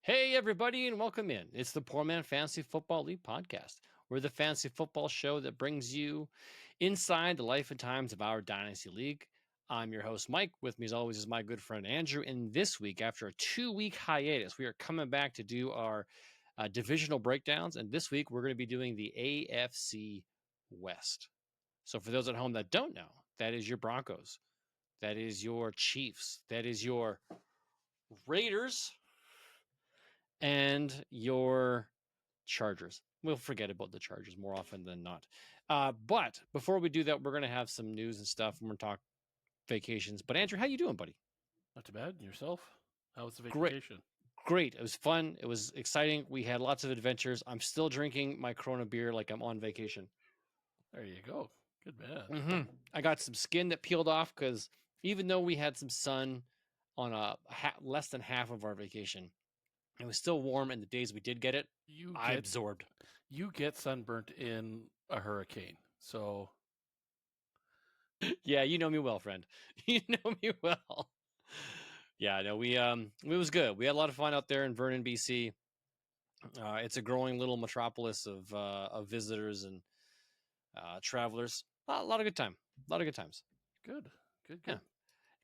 Hey, everybody, and welcome in. It's the Poor Man Fantasy Football League podcast. We're the fantasy football show that brings you inside the life and times of our Dynasty League. I'm your host, Mike. With me, as always, is my good friend, Andrew. And this week, after a 2-week hiatus, we are coming back to do our divisional breakdowns. And this week, we're going to be doing the AFC West. So for those at home that don't know, that is your Broncos. That is your Chiefs. That is your Raiders and your Chargers. We'll forget about the Chargers more often than not. But before we do that, we're going to have some news and stuff. We're going to talk vacations. But Andrew, how you doing, buddy? Not too bad. And yourself? How was the Great. vacation? Great. It was fun. It was exciting. We had lots of adventures. I'm still drinking my Corona beer like I'm on vacation. There you go. Good man. Mm-hmm. I got some skin that peeled off because even though we had some sun on less than half of our vacation, it was still warm, and the days we did get it, I absorbed. You get sunburnt in a hurricane. So yeah, you know me well, friend. You know me well. Yeah, no, it was good. We had a lot of fun out there in Vernon, BC. It's a growing little metropolis of visitors and travelers. A lot of good time. A lot of good times. Good. Yeah. It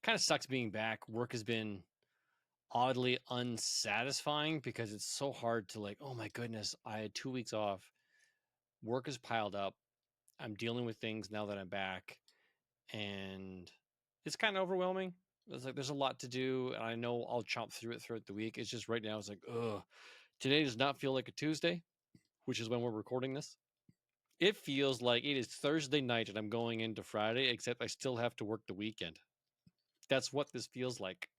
kind of sucks being back. Work has been oddly unsatisfying because it's so hard to oh my goodness, I had 2 weeks off. Work is piled up. I'm dealing with things now that I'm back, and it's kind of overwhelming. It's there's a lot to do, and I know I'll chomp through it throughout the week. It's just right now it's ugh. Today does not feel like a Tuesday, which is when we're recording this. It feels like it is Thursday night and I'm going into Friday, except I still have to work the weekend. That's what this feels like.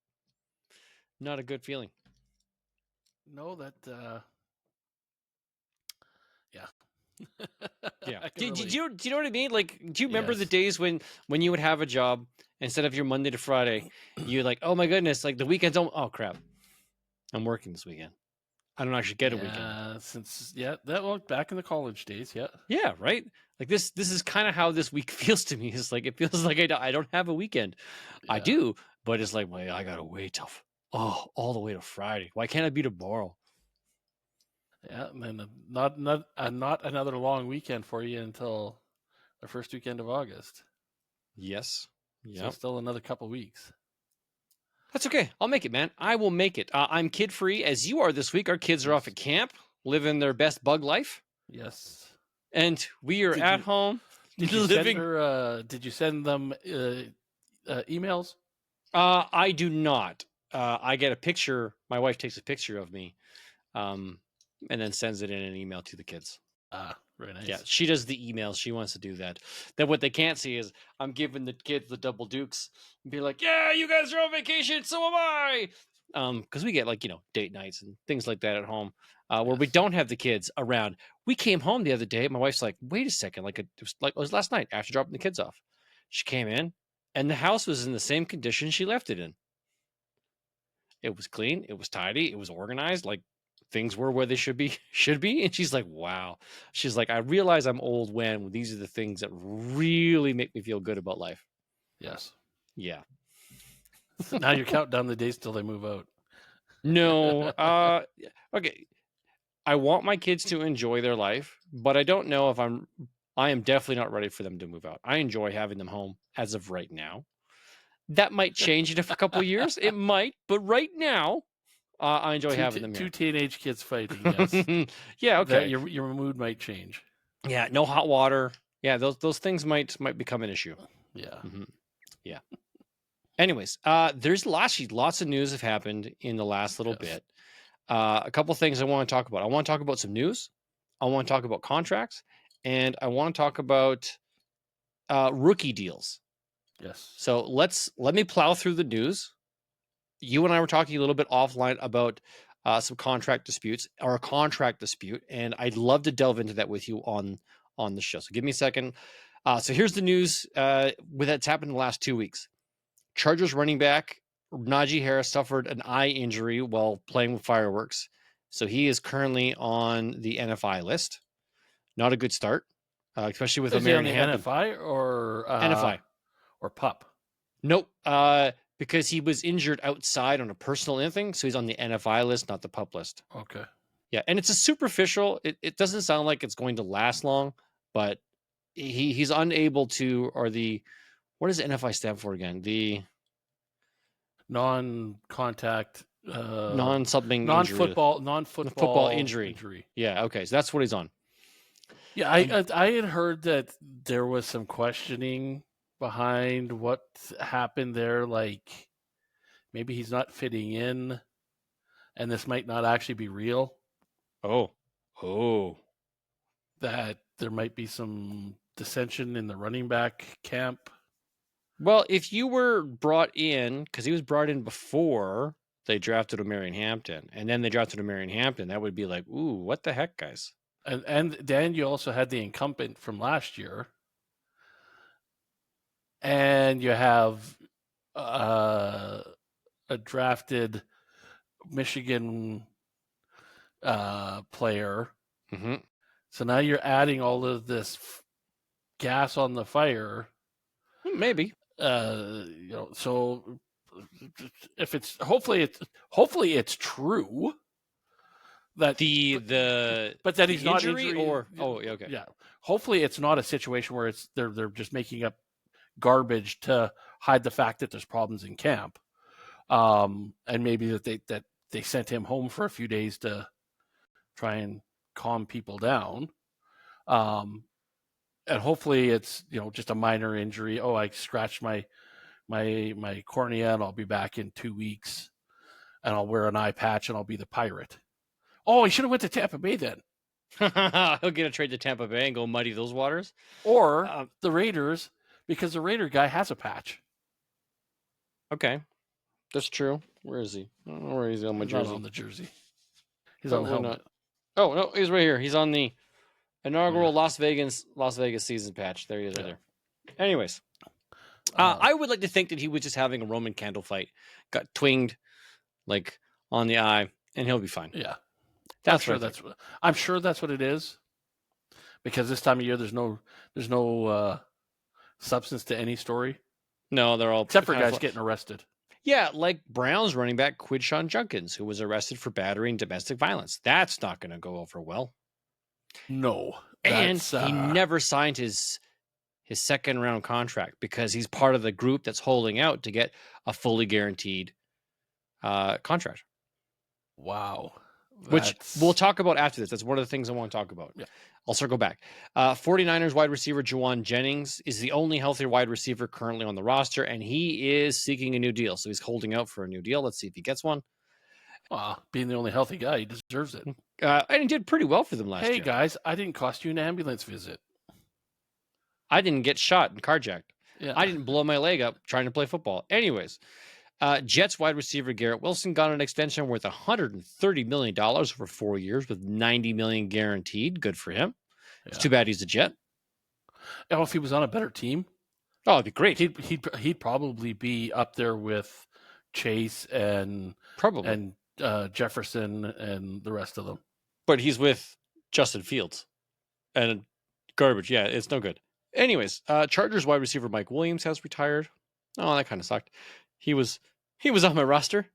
Not a good feeling. No, that yeah. Yeah. Do you know what I mean? Do you remember the days when you would have a job instead of your Monday to Friday, you're oh my goodness, the weekend's oh crap, I'm working this weekend. I don't actually get a weekend. That back in the college days, yeah. Yeah, right. This is kind of how this week feels to me. It's it feels like I don't have a weekend. Yeah. I do, but it's well, I gotta wait till all the way to Friday. Why can't it be tomorrow? Yeah, and then not another long weekend for you until the first weekend of August. Yes. Yeah. So still another couple weeks. That's okay. I'll make it, man. I will make it. I'm kid-free, as you are this week. Our kids are off at camp, living their best bug life. Yes. And we are at home. Did you send them emails? I do not. I get a picture. My wife takes a picture of me, and then sends it in an email to the kids. Very nice. Yeah, she does the emails. She wants to do that. Then what they can't see is I'm giving the kids the double dukes and be yeah, you guys are on vacation, so am I. Because we get date nights and things like that at home, where we don't have the kids around. We came home the other day. My wife's wait a second, it was last night after dropping the kids off. She came in, and the house was in the same condition she left it in. It was clean. It was tidy. It was organized. Things were where they should be. And she's wow. She's I realize I'm old when these are the things that really make me feel good about life. Yes. Yeah. So now you're counting down the days till they move out. No. Okay. I want my kids to enjoy their life, but I don't know if I am definitely not ready for them to move out. I enjoy having them home as of right now. That might change in a couple of years. It might, but right now, I enjoy having them here. Two teenage kids fighting, yes. Yeah, okay. Your mood might change. Yeah, no hot water. Yeah, those things might become an issue. Yeah. Mm-hmm. Yeah. Anyways, there's lots of news have happened in the last little bit. A couple things I want to talk about. I want to talk about some news. I want to talk about contracts, and I want to talk about rookie deals. Yes. So let me plow through the news. You and I were talking a little bit offline about some contract disputes or a contract dispute, and I'd love to delve into that with you on the show. So give me a second. So here's the news that's happened in the last 2 weeks. Chargers running back Najee Harris suffered an eye injury while playing with fireworks, so he is currently on the NFI list. Not a good start, especially with American Hampton. NFI or NFI or PUP? Nope. because he was injured outside on a personal thing, so he's on the NFI list, not the PUP list. Okay. Yeah, and it's a superficial. It doesn't sound like it's going to last long, but he's unable to, or what does NFI stand for again? The Non-contact, non-something injury, non-football football injury. injury. Yeah, okay, so that's what he's on. Yeah, I had heard that there was some questioning behind what happened there. Like maybe he's not fitting in, and this might not actually be real. Oh, That there might be some dissension in the running back camp. well, if you were brought in, because he was brought in before they drafted O'Marion Hampton, and then they drafted O'Marion Hampton, that would be like, ooh, what the heck, guys? And then you also had the incumbent from last year, and you have a drafted Michigan player. Mm-hmm. So now you're adding all of this gas on the fire. Maybe. So if it's hopefully it's true that but that he's not injury or okay. Yeah, hopefully it's not a situation where it's they're just making up garbage to hide the fact that there's problems in camp, and maybe that they sent him home for a few days to try and calm people down, and hopefully it's just a minor injury. Oh, I scratched my cornea and I'll be back in 2 weeks, and I'll wear an eye patch and I'll be the Pirate. Oh, he should have went to Tampa Bay then. He'll get a trade to Tampa Bay and go muddy those waters. Or the Raiders, because the Raider guy has a patch. Okay. That's true. Where is he? I don't know where he's on my jersey. Not on the jersey. He's on the helmet. Oh, no, he's right here. He's on the inaugural Las Vegas season patch. There he is right there. Anyways. I would like to think that he was just having a Roman candle fight, got twinged like on the eye, and he'll be fine. Yeah. I'm sure that's what it is. Because this time of year there's no substance to any story. No, they're all except for guys getting arrested. Yeah, like Browns running back Quidshawn Junkins, who was arrested for battery and domestic violence. That's not going to go over well. No. And he never signed his second round contract because he's part of the group that's holding out to get a fully guaranteed contract. Wow. Which we'll talk about after this. That's one of the things I want to talk about. Yeah. I'll circle back. 49ers wide receiver Juwan Jennings is the only healthy wide receiver currently on the roster, and he is seeking a new deal. So he's holding out for a new deal. Let's see if he gets one. Being the only healthy guy, he deserves it. And he did pretty well for them last year. Hey, guys, I didn't cost you an ambulance visit. I didn't get shot and carjacked. Yeah. I didn't blow my leg up trying to play football. Anyways, Jets wide receiver Garrett Wilson got an extension worth $130 million over 4 years with $90 million guaranteed. Good for him. Yeah. It's too bad he's a Jet. Oh, if he was on a better team, it'd be great. He'd probably be up there with Chase and Jefferson and the rest of them. But he's with Justin Fields and garbage. Yeah, it's no good. Anyways, Chargers wide receiver Mike Williams has retired. Oh, that kind of sucked. He was on my roster.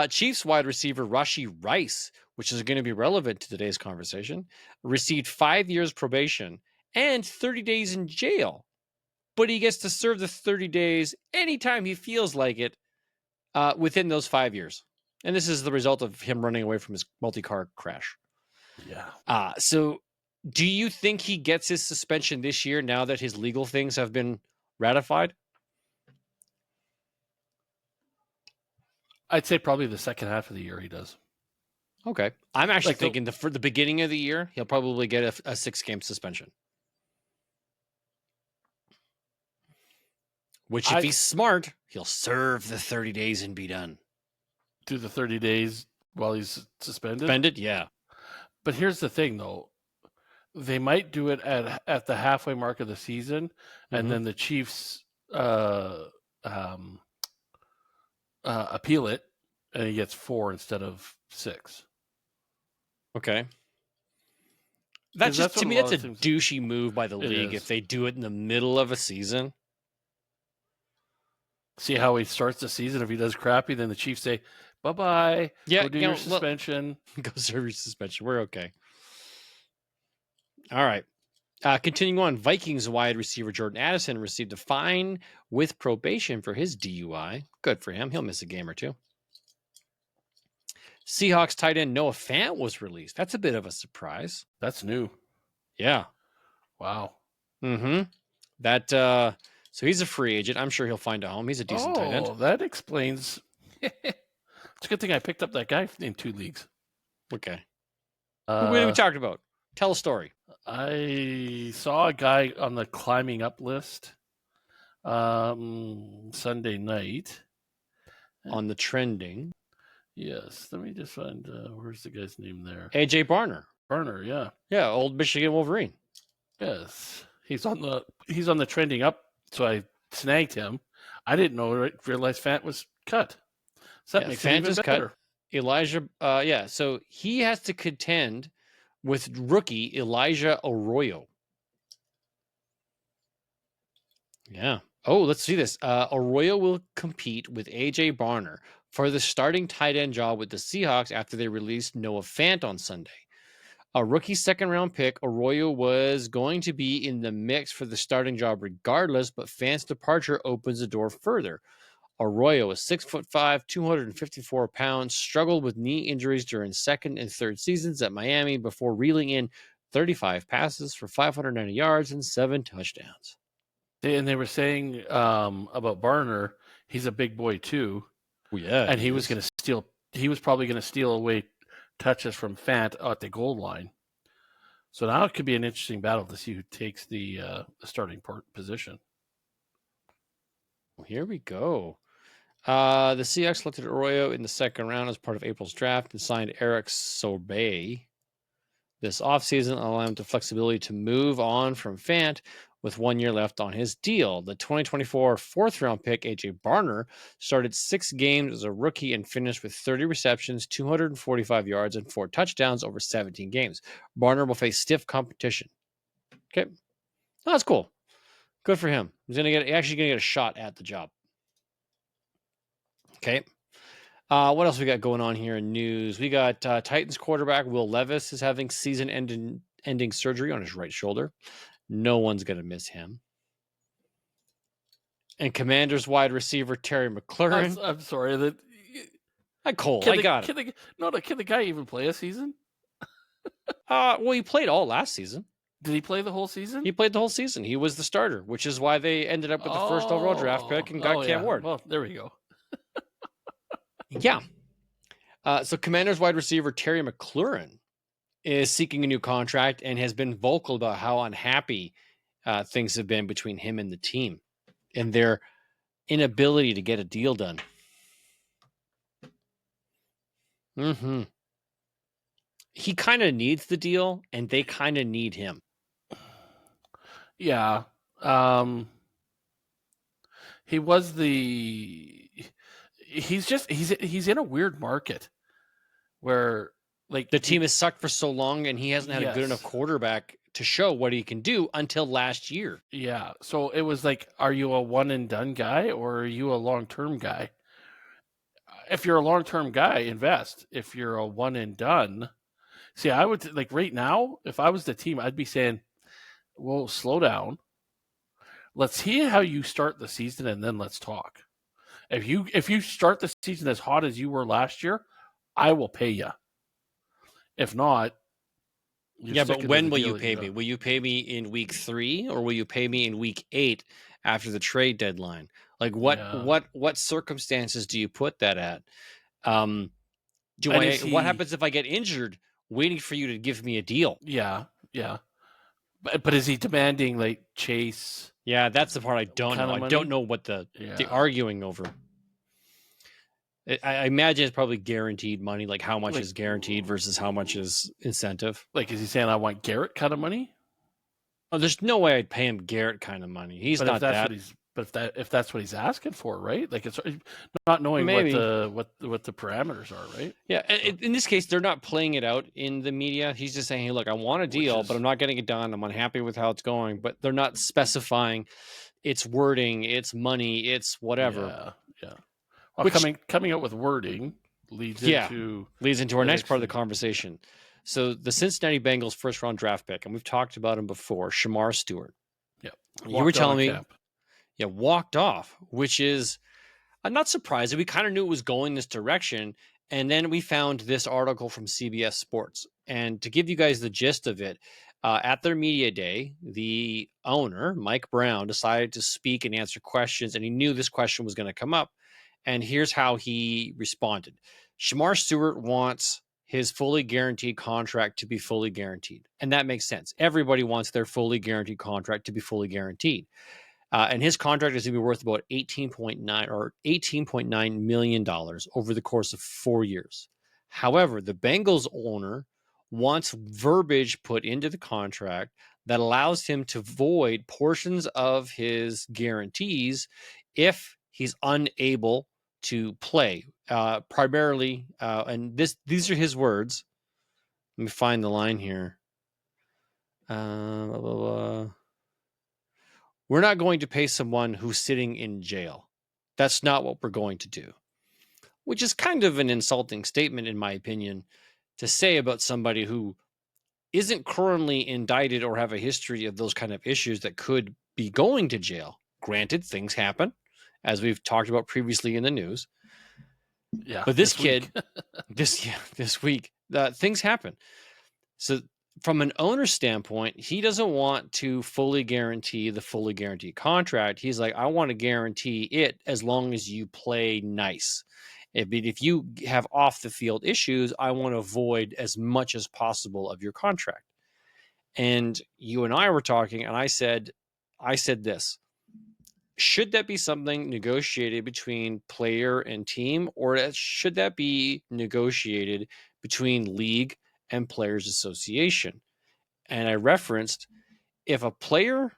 Chiefs wide receiver Rashee Rice, which is going to be relevant to today's conversation, received 5 years probation and 30 days in jail. But he gets to serve the 30 days anytime he feels like it within those 5 years. And this is the result of him running away from his multi-car crash. Yeah. So do you think he gets his suspension this year now that his legal things have been ratified? I'd say probably the second half of the year he does. Okay. I'm actually thinking for the beginning of the year, he'll probably get a 6-game suspension. Which, if he's smart, he'll serve the 30 days and be done. Do the 30 days while he's suspended? Suspended, yeah. But here's the thing, though. They might do it at the halfway mark of the season, and then the Chiefs appeal it, and he gets 4 instead of 6. Okay. That's a douchey move by the league if they do it in the middle of a season. See how he starts the season. If he does crappy, then the Chiefs say, bye-bye. Yeah, Go do your suspension. Go serve your suspension. We're okay. All right. Continuing on, Vikings wide receiver Jordan Addison received a fine with probation for his DUI. Good for him. He'll miss a game or two. Seahawks tight end Noah Fant was released. That's a bit of a surprise. That's new. Yeah. Wow. Mm-hmm. So he's a free agent. I'm sure he'll find a home. He's a decent tight end. Oh, that explains. It's a good thing I picked up that guy in 2 leagues. Okay. What are we talking about? Tell a story. I saw a guy on the climbing up list Sunday night. On the trending. Yes. Let me just find, where's the guy's name there? AJ Barner. Barner, yeah. Yeah, old Michigan Wolverine. Yes. He's on the trending up, so I snagged him. I didn't realize Fant was cut. So that makes it even better. Cut. Elijah, so he has to contend with rookie Elijah Arroyo. Yeah. Oh, let's see this. Arroyo will compete with AJ Barner for the starting tight end job with the Seahawks after they released Noah Fant on Sunday. A rookie second-round pick, Arroyo was going to be in the mix for the starting job regardless, but Fant's departure opens the door further. Arroyo is 6'5", 254 pounds, struggled with knee injuries during second and third seasons at Miami before reeling in 35 passes for 590 yards and 7 touchdowns. And they were saying about Barner, he's a big boy too. Well, yeah, and he was going to steal. He was probably going to steal away touches from Fant at the goal line. So now it could be an interesting battle to see who takes the starting position. Well, here we go. The Seahawks selected Arroyo in the second round as part of April's draft and signed Eric Sorbet this offseason, allowing him the flexibility to move on from Fant with 1 year left on his deal. The 2024 fourth-round pick, A.J. Barner, started 6 games as a rookie and finished with 30 receptions, 245 yards, and 4 touchdowns over 17 games. Barner will face stiff competition. Okay. Oh, that's cool. Good for him. He's actually going to get a shot at the job. Okay. What else we got going on here in news? We got Titans quarterback Will Levis is having season-ending surgery on his right shoulder. No one's going to miss him. And Commanders wide receiver Terry McLaurin. I'm sorry. I got it. Can the guy even play a season? Well, he played all last season. Did he play the whole season? He played the whole season. He was the starter, which is why they ended up with the first overall draft pick and got Cam Ward. Well, there we go. Yeah. So Commanders wide receiver Terry McLaurin is seeking a new contract and has been vocal about how unhappy things have been between him and the team and their inability to get a deal done. Mm-hmm. He kind of needs the deal, and they kind of need him. Yeah. He's in a weird market where like the team has sucked for so long and he hasn't had a good enough quarterback to show what he can do until last year. Yeah. So it was like, are you a one and done guy or are you a long-term guy? If you're a long-term guy, invest. If you're a one and done, see, I would like right now, if I was the team, I'd be saying, well, slow down. Let's see how you start the season and then let's talk. If you start the season as hot as you were last year, I will pay you. If not, but when will you pay me? Will you pay me in week 3 or will you pay me in week 8 after the trade deadline? Like what circumstances do you put that at? What happens if I get injured waiting for you to give me a deal? Yeah. But is he demanding like Chase? Yeah, that's the part I don't know. I don't know what the arguing over. I imagine it's probably guaranteed money, like how much is guaranteed versus how much is incentive. Like, is he saying I want Garrett kind of money? Oh, there's no way I'd pay him Garrett kind of money. He's not that. If that's what he's asking for, right? Like it's not knowing what the parameters are, right? Yeah, in this case, they're not playing it out in the media. He's just saying, "Hey, look, I want a deal, but I'm not getting it done. I'm unhappy with how it's going." But they're not specifying it's wording, it's money, it's whatever. Yeah. Well, Which coming up with wording leads leads into our next part of the conversation. So the Cincinnati Bengals first round draft pick, and we've talked about him before, Shemar Stewart. Yeah. You were telling me, walked off, which is I'm not surprised. We kind of knew it was going this direction. And then we found this article from CBS Sports. And to give you guys the gist of it, at their media day, the owner, Mike Brown, decided to speak and answer questions. And he knew this question was going to come up. And here's how he responded. Shemar Stewart wants his fully guaranteed contract to be fully guaranteed. And that makes sense. Everybody wants their fully guaranteed contract to be fully guaranteed. And his contract is going to be worth about $18.9 million over the course of 4 years. However, the Bengals owner wants verbiage put into the contract that allows him to void portions of his guarantees if he's unable to play. Primarily, and these are his words. Let me find the line here. Blah, blah, blah. We're not going to pay someone who's sitting in jail. That's not what we're going to do. Which is kind of an insulting statement, in my opinion, to say about somebody who isn't currently indicted or have a history of those kind of issues that could be going to jail. Granted, things happen, as we've talked about previously in the news. Yeah. But this kid, this week, things happen. So from an owner standpoint, he doesn't want to fully guarantee the fully guaranteed contract. He's like, I want to guarantee it as long as you play nice. If you have off the field issues, I want to avoid as much as possible of your contract. And you and I were talking, and I said this. Should that be something negotiated between player and team, or should that be negotiated between league and players association? And I referenced, if a player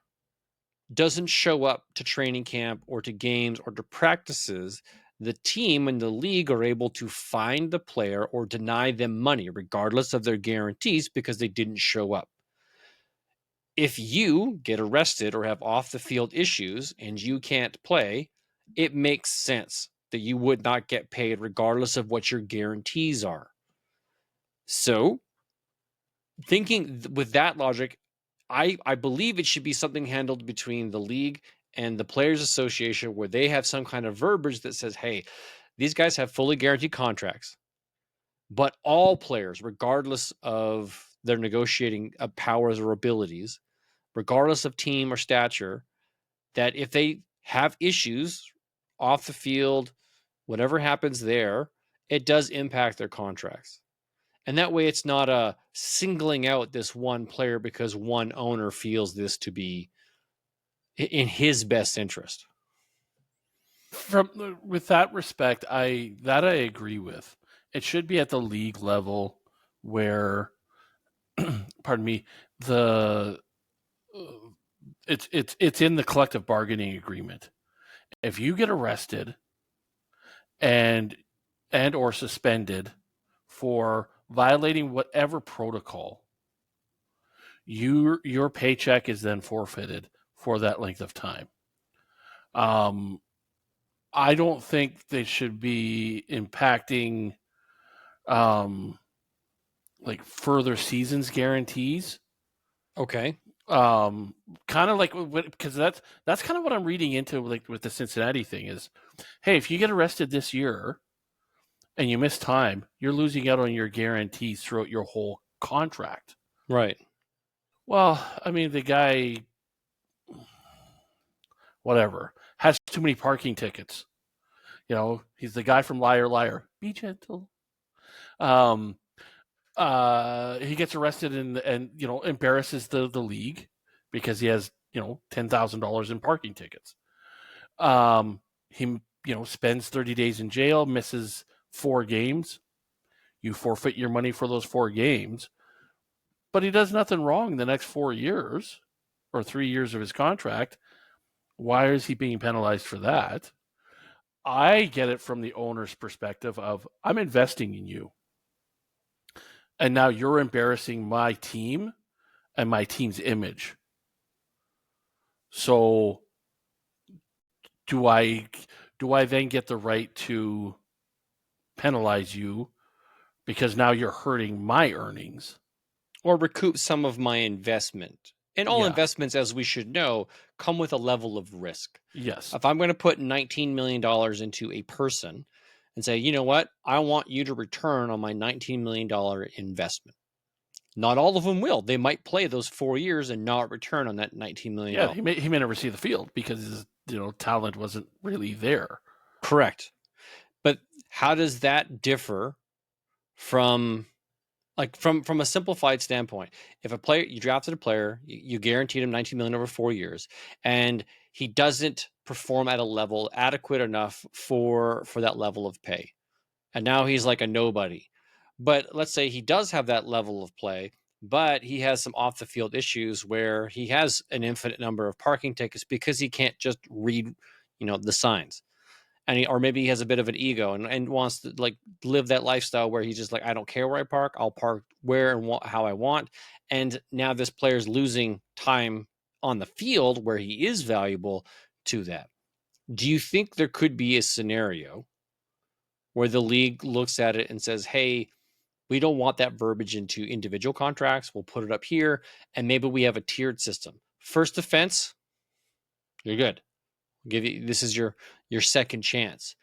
doesn't show up to training camp or to games or to practices, the team and the league are able to fine the player or deny them money, regardless of their guarantees, because they didn't show up. If you get arrested or have off the field issues and you can't play, it makes sense that you would not get paid regardless of what your guarantees are. So, thinking with that logic, I believe it should be something handled between the league and the Players Association, where they have some kind of verbiage that says, hey, these guys have fully guaranteed contracts, but all players, regardless of their negotiating powers or abilities, regardless of team or stature, that if they have issues off the field, whatever happens there, it does impact their contracts. And that way it's not a singling out this one player because one owner feels this to be in his best interest. With that respect, I agree with. It should be at the league level where, pardon me, it's in the collective bargaining agreement. If you get arrested and or suspended for violating whatever protocol, your paycheck is then forfeited for that length of time. I don't think they should be impacting like further seasons guarantees. Okay. Kind of like, because that's kind of what I'm reading into, like with the Cincinnati thing is, hey, if you get arrested this year and you miss time, you're losing out on your guarantees throughout your whole contract. Right. Well, I mean, the guy, whatever, has too many parking tickets. You know, he's the guy from Liar Liar. Be gentle. He gets arrested and you know, embarrasses the league because he has, you know, $10,000 in parking tickets. He, you know, spends 30 days in jail, misses 4 games. You forfeit your money for those 4 games, but he does nothing wrong the next 4 years or 3 years of his contract. Why is he being penalized for that? I get it from the owner's perspective of, I'm investing in you. And now you're embarrassing my team and my team's image. So do I then get the right to penalize you because now you're hurting my earnings? Or recoup some of my investment. And all Yeah. investments, as we should know, come with a level of risk. Yes. If I'm going to put $19 million into a person and say, you know what, I want you to return on my $19 million investment. Not all of them will. They might play those 4 years and not return on that $19 million. Yeah, he may never see the field because his talent wasn't really there. Correct. But how does that differ from from a simplified standpoint? If a player, you drafted a player, you guaranteed him $19 million over 4 years, and he doesn't perform at a level adequate enough for that level of pay, and now he's like a nobody. But let's say he does have that level of play, but he has some off the field issues where he has an infinite number of parking tickets because he can't just read, the signs. And or maybe he has a bit of an ego and wants to like live that lifestyle where he's just like, I don't care where I park, I'll park where and how I want. And now this player's losing time on the field where he is valuable to that. Do you think there could be a scenario where the league looks at it and says, hey, we don't want that verbiage into individual contracts, we'll put it up here, and maybe we have a tiered system. First offense, you're good. This is your second chance.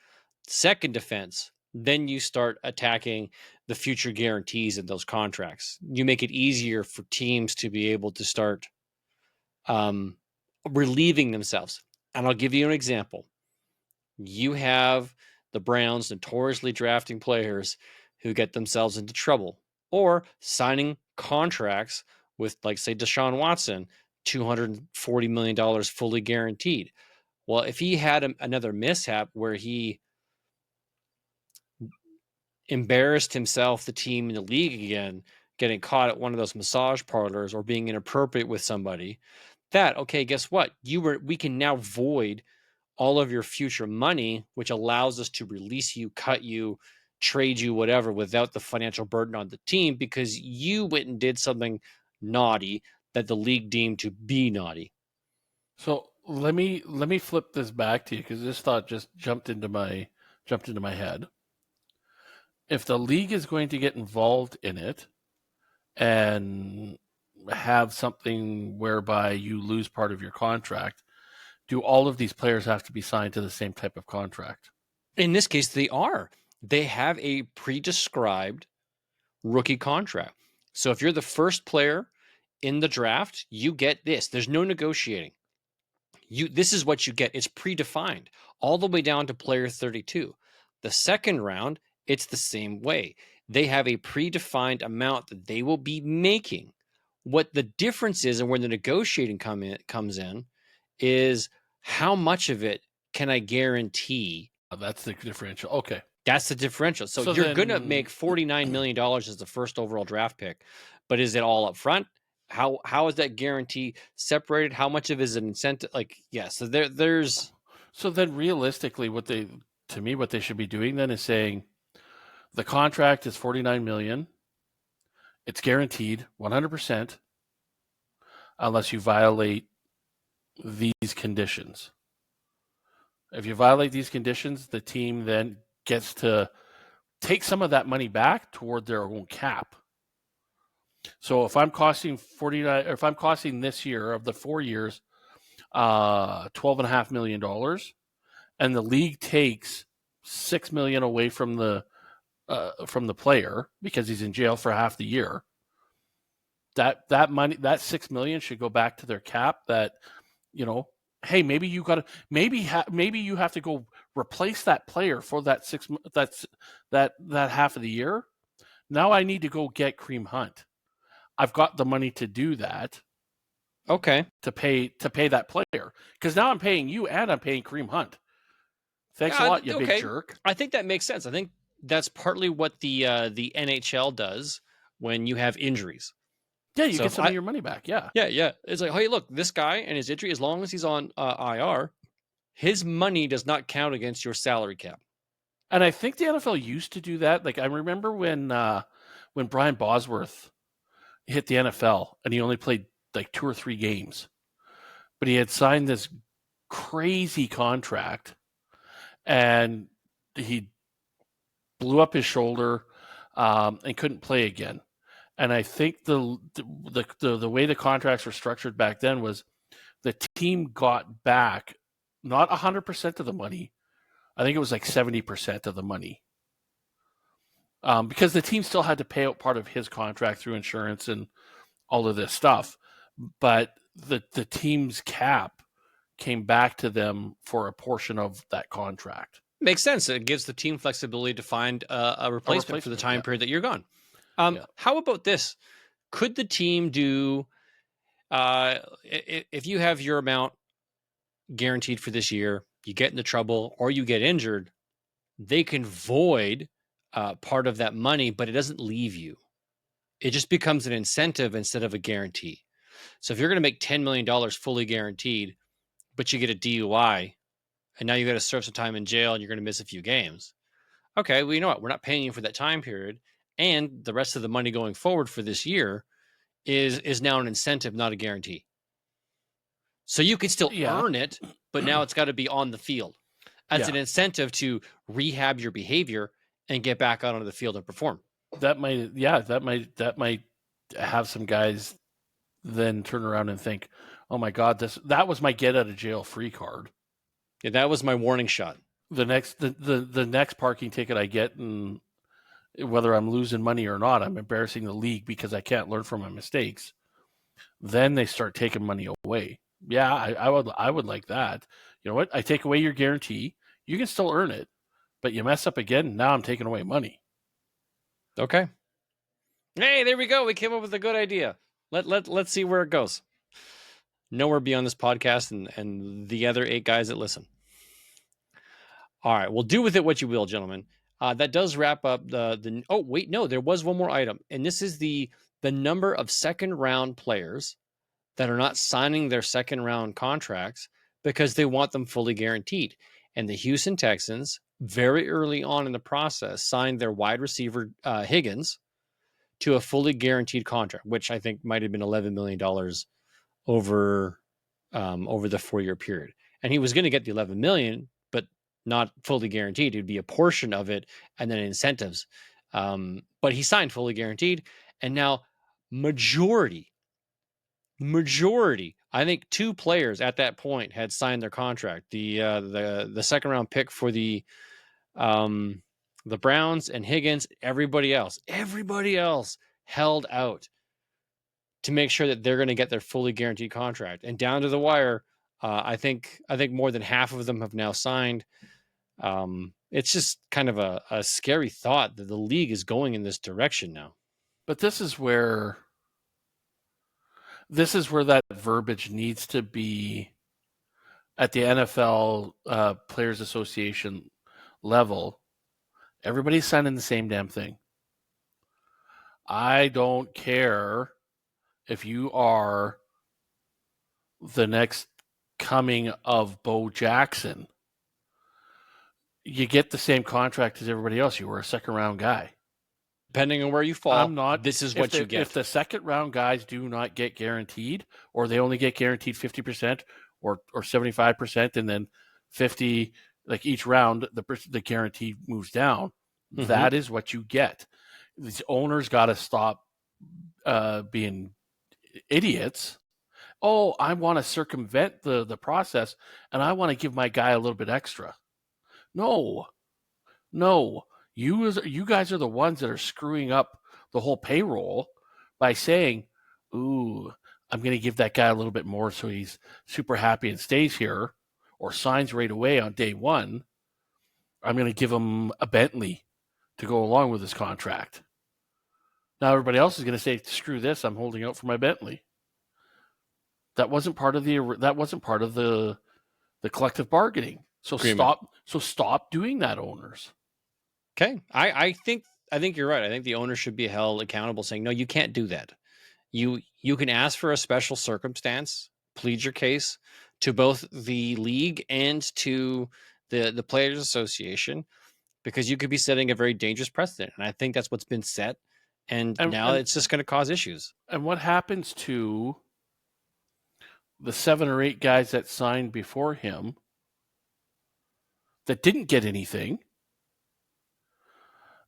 Second defense, then you start attacking the future guarantees in those contracts. You make it easier for teams to be able to start relieving themselves. And I'll give you an example. You have the Browns notoriously drafting players who get themselves into trouble or signing contracts with, like, say, Deshaun Watson, $240 million fully guaranteed. Well, if he had another mishap where he embarrassed himself, the team, in the league again, getting caught at one of those massage parlors or being inappropriate with somebody, okay, guess what? We can now void all of your future money, which allows us to release you, cut you, trade you, whatever, without the financial burden on the team because you went and did something naughty that the league deemed to be naughty. So let me flip this back to you because this thought just jumped into my head. If the league is going to get involved in it and have something whereby you lose part of your contract, do all of these players have to be signed to the same type of contract? In this case, they are. They have a pre-described rookie contract. So if you're the first player in the draft, you get this. There's no negotiating. This is what you get. It's predefined all the way down to player 32. The second round, it's the same way. They have a predefined amount that they will be making. What the difference is, and where the negotiating comes in, is how much of it can I guarantee? That's the differential. Okay. That's the differential. So you're going to make $49 million as the first overall draft pick, but is it all up front? How is that guarantee separated? How much of it is an incentive? So there's. So then realistically, what they should be doing then is saying the contract is $49 million. It's guaranteed 100% unless you violate these conditions. If you violate these conditions, the team then gets to take some of that money back toward their own cap. So if I'm costing this year of the 4 years, $12.5 million, and the league takes $6 million away from the player because he's in jail for half the year, that money, that $6 million should go back to their cap. That, hey, maybe you have to go replace that player for that that half of the year. Now I need to go get Kareem Hunt. I've got the money to do that. Okay. To pay that player, because now I'm paying you and I'm paying Kareem Hunt. Thanks a lot, you big jerk. I think that makes sense. I think that's partly what the NHL does when you have injuries. Yeah, you get some of your money back. Yeah. Yeah. It's like, hey, look, this guy and his injury, as long as he's on IR, his money does not count against your salary cap. And I think the NFL used to do that. Like I remember when Brian Bosworth hit the NFL and he only played like 2 or 3 games, but he had signed this crazy contract, and he blew up his shoulder and couldn't play again. And I think the way the contracts were structured back then was the team got back not 100% of the money. I think it was like 70% of the money. Because the team still had to pay out part of his contract through insurance and all of this stuff. But the team's cap came back to them for a portion of that contract. Makes sense. It gives the team flexibility to find a replacement for the time period that you're gone. How about this? Could the team do, if you have your amount guaranteed for this year, you get into trouble or you get injured, they can void part of that money, but it doesn't leave you. It just becomes an incentive instead of a guarantee. So if you're going to make $10 million fully guaranteed, but you get a DUI, and now you got to serve some time in jail and you're going to miss a few games. Okay, well, you know what? We're not paying you for that time period. And the rest of the money going forward for this year is now an incentive, not a guarantee. So you can still earn it, but now it's got to be on the field as an incentive to rehab your behavior and get back out onto the field and perform. That might have some guys then turn around and think, oh my God, that was my get out of jail free card. Yeah, that was my warning shot. The next parking ticket I get, and whether I'm losing money or not, I'm embarrassing the league because I can't learn from my mistakes. Then they start taking money away. Yeah, I would like that. You know what? I take away your guarantee. You can still earn it, but you mess up again. Now I'm taking away money. Okay. Hey, there we go. We came up with a good idea. Let's see where it goes. Nowhere beyond this podcast and the other 8 guys that listen. All right, well, do with it what you will, gentlemen. That does wrap up the. Oh wait, no, there was one more item, and this is the number of second round players that are not signing their second round contracts because they want them fully guaranteed. And the Houston Texans, very early on in the process, signed their wide receiver Higgins to a fully guaranteed contract, which I think might have been $11 million over the 4-year period. And he was going to get the $11 million, but not fully guaranteed. It would be a portion of it and then incentives. But he signed fully guaranteed. And now majority, I think 2 players at that point had signed their contract. The second round pick for the Browns and Higgins, everybody else held out to make sure that they're going to get their fully guaranteed contract. And down to the wire, I think more than half of them have now signed. It's just kind of a scary thought that the league is going in this direction now. But this is where that verbiage needs to be at the NFL Players Association level. Everybody's signing the same damn thing. I don't care if you are the next coming of Bo Jackson. You get the same contract as everybody else. You were a second round guy. Depending on where you fall, this is what you get. If the second round guys do not get guaranteed, or they only get guaranteed 50% or 75%, and then 50, like each round, the guarantee moves down. Mm-hmm. That is what you get. These owners got to stop being idiots. Oh, I want to circumvent the process, and I want to give my guy a little bit extra. No. You guys are the ones that are screwing up the whole payroll by saying, ooh, I'm going to give that guy a little bit more so he's super happy and stays here or signs right away on day one. I'm going to give him a Bentley to go along with his contract. Now everybody else is going to say, screw this, I'm holding out for my Bentley. That wasn't part of the collective bargaining. So stop doing that, owners. Okay. I think you're right. I think the owner should be held accountable, saying, no, you can't do that. You can ask for a special circumstance, plead your case to both the league and to the Players Association, because you could be setting a very dangerous precedent. And I think that's what's been set. And now it's just going to cause issues. And what happens to the 7 or 8 guys that signed before him that didn't get anything.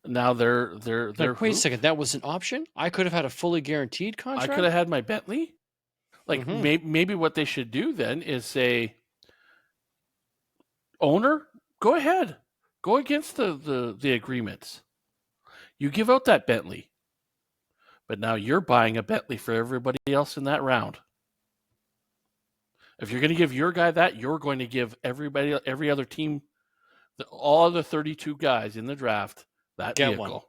Now they're Like, wait a second, that was an option? I could have had a fully guaranteed contract? I could have had my Bentley. Like, Mhm. maybe what they should do then is say, owner, go ahead. Go against the agreements. You give out that Bentley. But now you're buying a Bentley for everybody else in that round. If you're going to give your guy that, you're going to give every other team, all the 32 guys in the draft, that Get vehicle. one.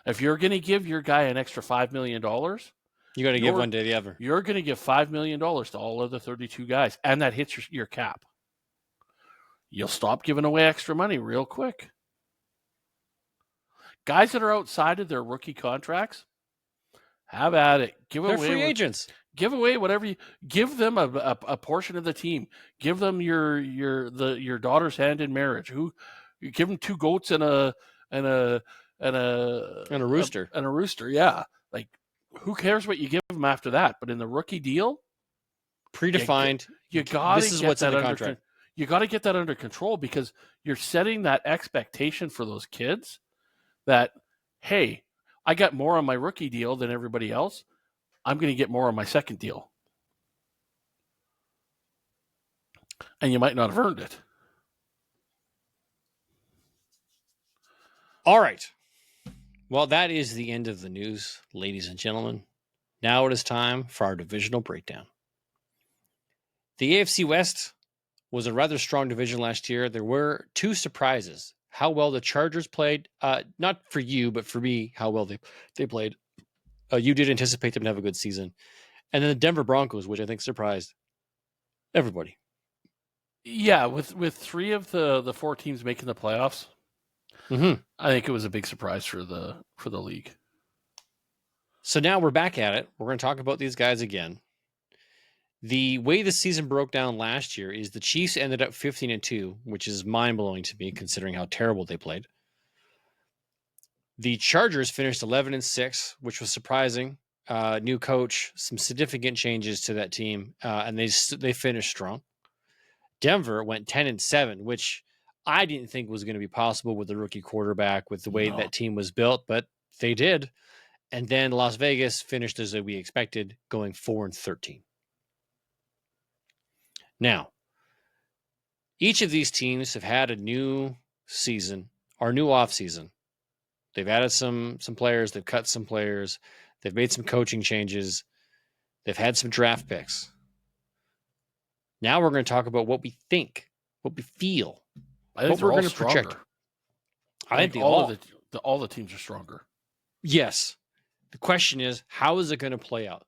If you're going to give your guy an extra $5 million, You got to give one to the other. you're going to give $5 million to all of the 32 guys, and that hits your cap. You'll stop giving away extra money real quick. Guys that are outside of their rookie contracts, have at it. They're free agents. Give away whatever you give them a portion of the team. Give them your daughter's hand in marriage. Who you give them 2 goats and a rooster. And a rooster, yeah. Like, who cares what you give them after that? But in the rookie deal, predefined, you got this is what's in the contract. You got to get that under control, because you're setting that expectation for those kids that, hey, I got more on my rookie deal than everybody else. I'm going to get more on my second deal. And you might not have earned it. All right. Well, that is the end of the news, ladies and gentlemen. Now it is time for our divisional breakdown. The AFC West was a rather strong division last year. There were 2 surprises. How well the Chargers played. Not for you, but for me, how well they played. You did anticipate them to have a good season. And then the Denver Broncos, which I think surprised everybody. Yeah, with 3 of the 4 teams making the playoffs, I think it was a big surprise for the league. So now we're back at it. We're going to talk about these guys again. The way the season broke down last year is the Chiefs ended up 15-2, which is mind-blowing to me considering how terrible they played. The Chargers finished 11-6, which was surprising. New coach, some significant changes to that team, and they finished strong. Denver went 10-7, which I didn't think was going to be possible with the rookie quarterback, with the way that team was built, but they did. And then Las Vegas finished as we expected, going 4-13. Now, each of these teams have had a new season or new offseason. They've added some players. They've cut some players. They've made some coaching changes. They've had some draft picks. Now we're going to talk about what we think, what we feel, what we're going to project. I think all the teams are stronger. Yes. The question is, how is it going to play out?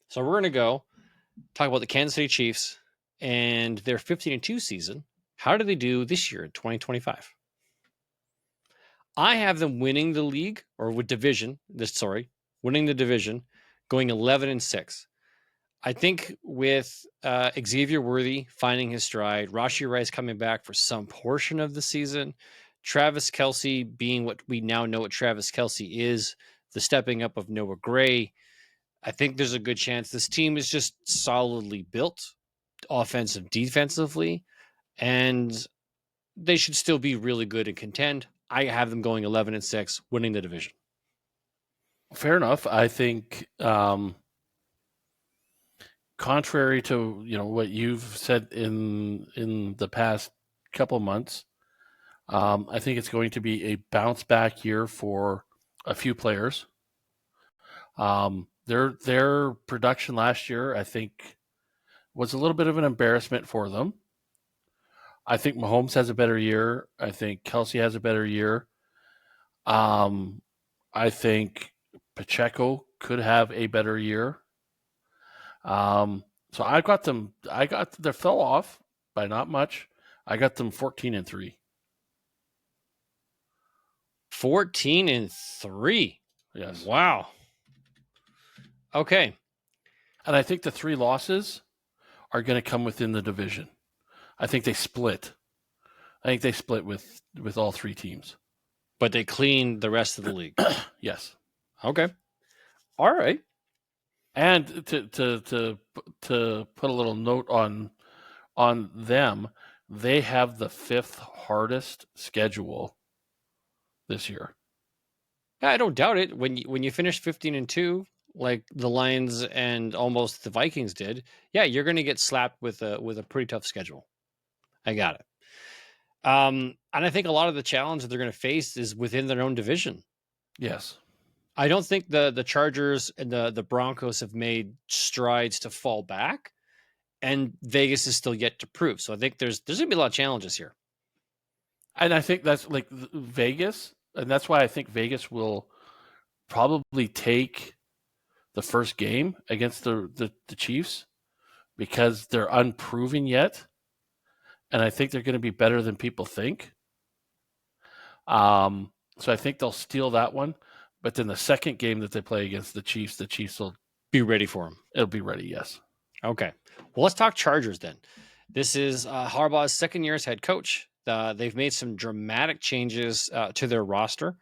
So we're going to go talk about the Kansas City Chiefs and their 15-2 season. How did they do this year in 2025? I have them winning the league winning the division, going 11-6. I think with Xavier Worthy finding his stride, Rashee Rice coming back for some portion of the season, Travis Kelce being what we now know what Travis Kelce is, the stepping up of Noah Gray, I think there's a good chance this team is just solidly built, offensive, defensively, and they should still be really good and contend. I have them going 11-6, winning the division. Fair enough. I think, contrary to what you've said in the past couple months, I think it's going to be a bounce back year for a few players. Their production last year, I think, was a little bit of an embarrassment for them. I think Mahomes has a better year. I think Kelce has a better year. I think Pacheco could have a better year. So I got them. They fell off by not much. I got them 14-3. 14-3. Yes. Wow. Okay. And I think the 3 losses are going to come within the division. I think they split. With all 3 teams. But they cleaned the rest of the league. Yes. Okay. All right. And to put a little note on them, they have the 5th hardest schedule this year. Yeah, I don't doubt it. When you finish 15-2, like the Lions and almost the Vikings did, yeah, you're going to get slapped with a pretty tough schedule. I got it. And I think a lot of the challenge that they're going to face is within their own division. Yes. I don't think the Chargers and the Broncos have made strides to fall back, and Vegas is still yet to prove. So I think there's going to be a lot of challenges here. And I think that's like Vegas, and that's why I think Vegas will probably take the first game against the Chiefs, because they're unproven yet, and I think they're going to be better than people think. So I think they'll steal that one. But then the second game that they play against the Chiefs will be ready for them. It'll be ready, yes. Okay. Well, let's talk Chargers then. This is Harbaugh's second year as head coach. They've made some dramatic changes to their roster.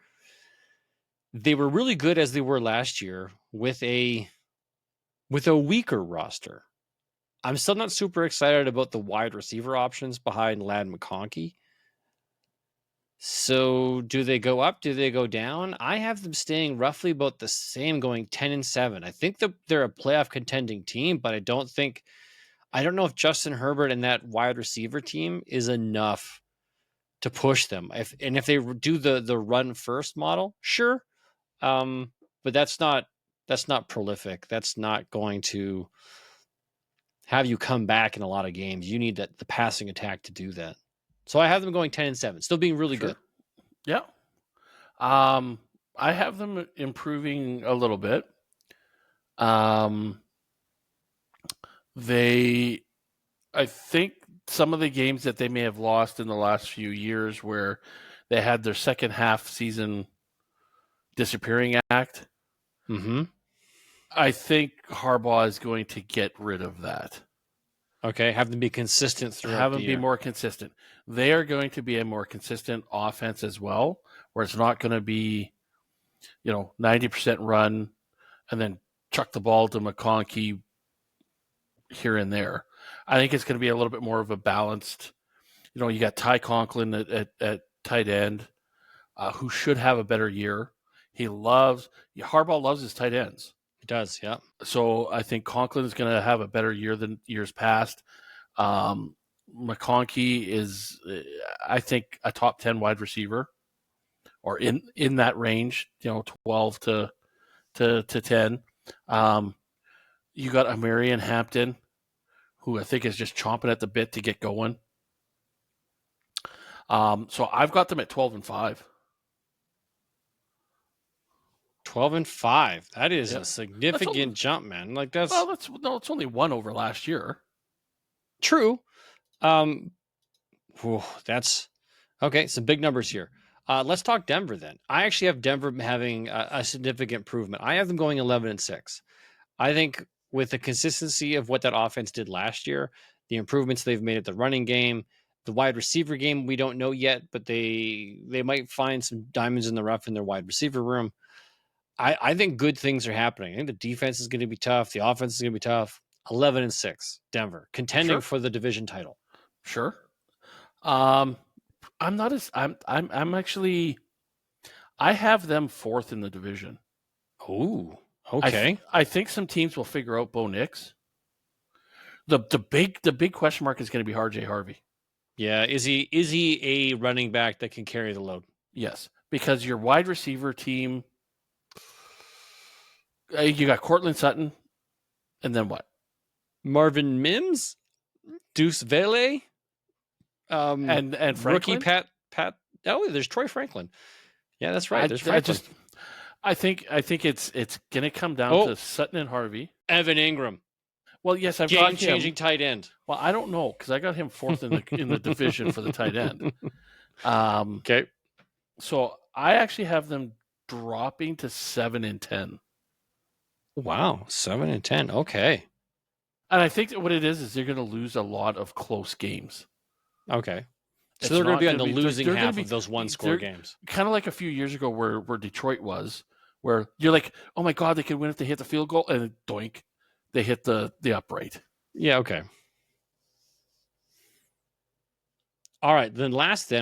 They were really good as they were last year with a weaker roster. I'm still not super excited about the wide receiver options behind Ladd McConkey. So do they go up? Do they go down? I have them staying roughly about the same, going 10-7. I think that they're a playoff contending team, but I don't know if Justin Herbert and that wide receiver team is enough to push them. If they do the run first model, sure. But that's not prolific. That's not going to have you come back in a lot of games. You need the passing attack to do that. So I have them going 10-7, still being really good. Yeah. I have them improving a little bit. I think some of the games that they may have lost in the last few years, where they had their second half season disappearing act, I think Harbaugh is going to get rid of that. Okay, have them be consistent throughout Have the them year. be more consistent. They are going to be a more consistent offense as well, where it's not going to be, 90% run and then chuck the ball to McConkey here and there. I think it's going to be a little bit more of a balanced. You got Ty Conklin at tight end, who should have a better year. Harbaugh loves his tight ends. He does, yeah. So I think Conklin is going to have a better year than years past. McConkey is, I think, a top 10 wide receiver, or in that range, 12 to 10. You got Amarian Hampton, who I think is just chomping at the bit to get going. So I've got them at 12-5. 12-5. That is a significant jump, man. Like it's only one over last year. True. That's okay. Some big numbers here. Let's talk Denver then. I actually have Denver having a significant improvement. I have them going 11-6. I think with the consistency of what that offense did last year, the improvements they've made at the running game, the wide receiver game, we don't know yet, but they might find some diamonds in the rough in their wide receiver room. I think good things are happening. I think the defense is going to be tough. The offense is going to be tough. 11-6, Denver, contending for the division title. Sure. I'm actually, I have them 4th in the division. Oh, okay. I think some teams will figure out Bo Nix. The big question mark is going to be RJ Harvey. Yeah, is he a running back that can carry the load? Yes, because your wide receiver team, you got Cortland Sutton, and then what? Marvin Mims, Deuce Vele, and Franklin? Rookie Pat. Oh, there's Troy Franklin. Yeah, that's right. There's Franklin. I think it's going to come down to Sutton and Harvey. Evan Ingram. Well, yes, I've got him. Game-changing tight end. Well, I don't know, because I got him 4th in the division for the tight end. Okay. So I actually have them dropping to 7-10. Wow, 7-10. Okay. And I think that what it is they're going to lose a lot of close games. Okay. So they're going to be on the losing half of those one-score games. Kind of like a few years ago where Detroit was, where you're like, oh my God, they could win if they hit the field goal, and doink, they hit the upright. Yeah, okay. All right, then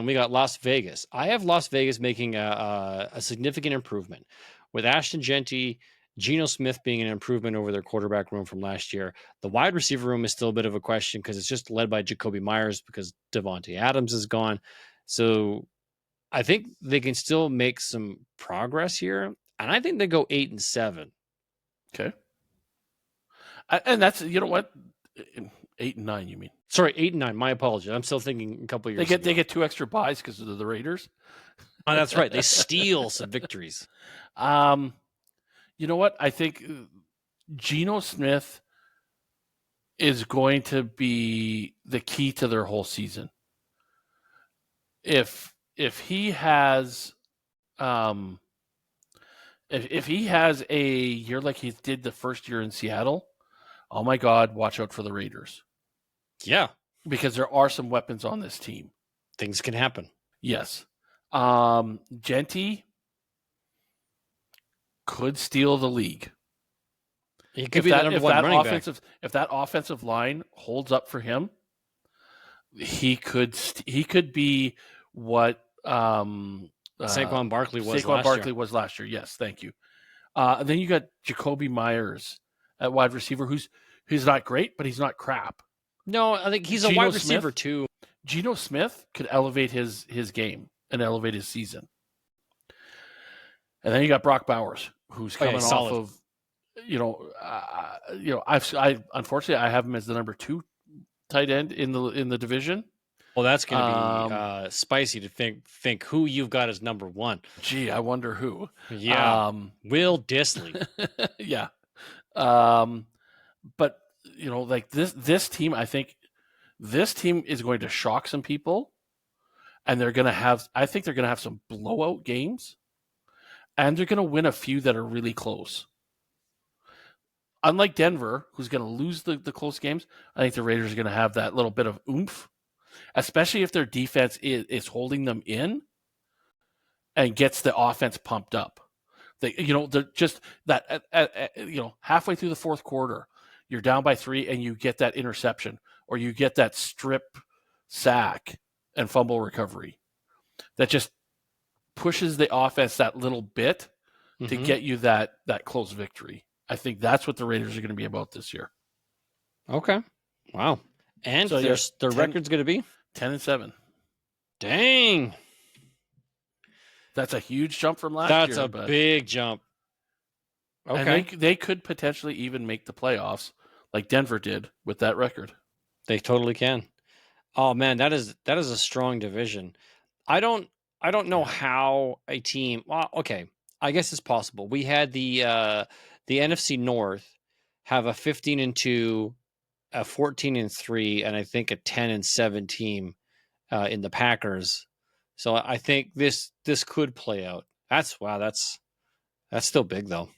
we got Las Vegas. I have Las Vegas making a significant improvement with Ashton Genty, Geno Smith being an improvement over their quarterback room from last year. The wide receiver room is still a bit of a question because it's just led by Jacoby Myers because Devontae Adams is gone. So I think they can still make some progress here, and I think they go 8-7. Okay. And that's, you know what, 8-9, you mean? Sorry, 8-9. My apologies. I'm still thinking a couple years. They get 2 extra buys because of the Raiders. Oh, that's right. They steal some victories. You know what? I think Geno Smith is going to be the key to their whole season. If he has if he has a year like he did the first year in Seattle, oh my God, watch out for the Raiders. Yeah. Because there are some weapons on this team. Things can happen. Yes. Genty could steal the league. He could be the number one running back. If that offensive line holds up for him, he could be what Saquon Barkley was last year. Yes, thank you. And then you got Jacoby Myers at wide receiver, who's not great, but he's not crap. No, I think he's a wide receiver too. Geno Smith could elevate his game and elevate his season. And then you got Brock Bowers, who's coming off of, I unfortunately I have him as the number 2 tight end in the division. Well, that's going to be spicy to think who you've got as number 1. Gee, I wonder who. Yeah, Will Dissly. Yeah, but like this team, I think this team is going to shock some people, and I think they're going to have some blowout games, and they're going to win a few that are really close. Unlike Denver, who's going to lose the close games, I think the Raiders are going to have that little bit of oomph, especially if their defense is holding them in and gets the offense pumped up. They're just that, halfway through the fourth quarter, you're down by 3 and you get that interception or you get that strip sack and fumble recovery that just pushes the offense that little bit to get you that close victory. I think that's what the Raiders are going to be about this year. Okay. Wow. And so their record's going to be 10-7. Dang. That's a huge jump from last year. That's a big jump. Okay. And they could potentially even make the playoffs like Denver did with that record. They totally can. Oh man, that is a strong division. I don't know how a team, well, okay, I guess it's possible. We had the NFC North have a 15-2, a 14-3, and I think a 10-7 team in the Packers. So I think this could play out. That's still big though.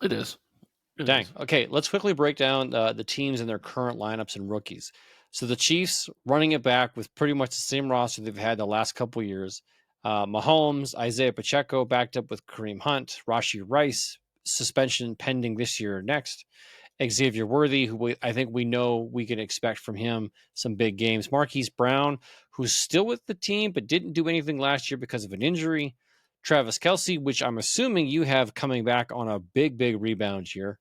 It is. Dang. Okay, let's quickly break down the teams and their current lineups and rookies. So the Chiefs running it back with pretty much the same roster they've had the last couple years. Mahomes, Isaiah Pacheco backed up with Kareem Hunt, Rashee Rice, suspension pending this year or next. Xavier Worthy, who I think we know we can expect from him some big games. Marquise Brown, who's still with the team but didn't do anything last year because of an injury. Travis Kelce, which I'm assuming you have coming back on a big rebound here.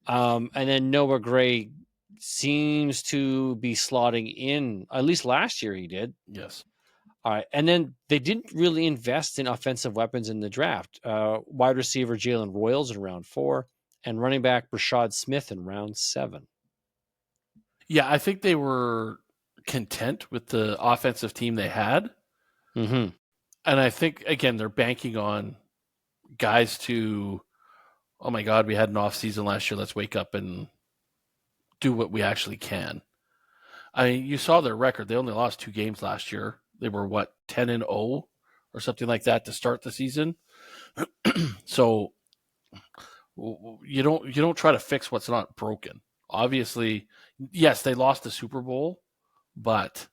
And then Noah Gray seems to be slotting in. At least last year he did. Yes. All right. And then they didn't really invest in offensive weapons in the draft. Wide receiver Jalen Royals in round 4 and running back Rashad Smith in round 7. Yeah, I think they were content with the offensive team they had. Mm-hmm. And I think, again, they're banking on guys to, oh my God, we had an off season last year. Let's wake up and do what we actually can. I mean, you saw their record. They only lost 2 games last year. They were 10-0 or something like that to start the season. So you don't try to fix what's not broken. Obviously, yes, they lost the Super Bowl, but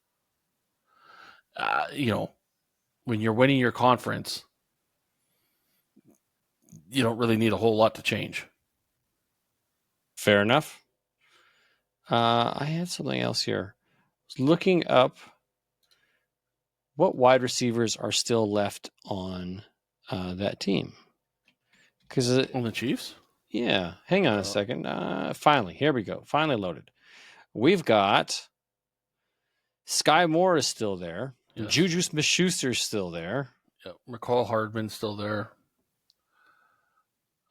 when you're winning your conference, you don't really need a whole lot to change. Fair enough. I had something else here. I was looking up what wide receivers are still left on that team. Because On the Chiefs? Yeah, hang on a second. Finally, here we go. Finally loaded. We've got Sky Moore is still there. Yes. Juju Smith-Schuster's still there. Yeah, McCall Hardman's still there.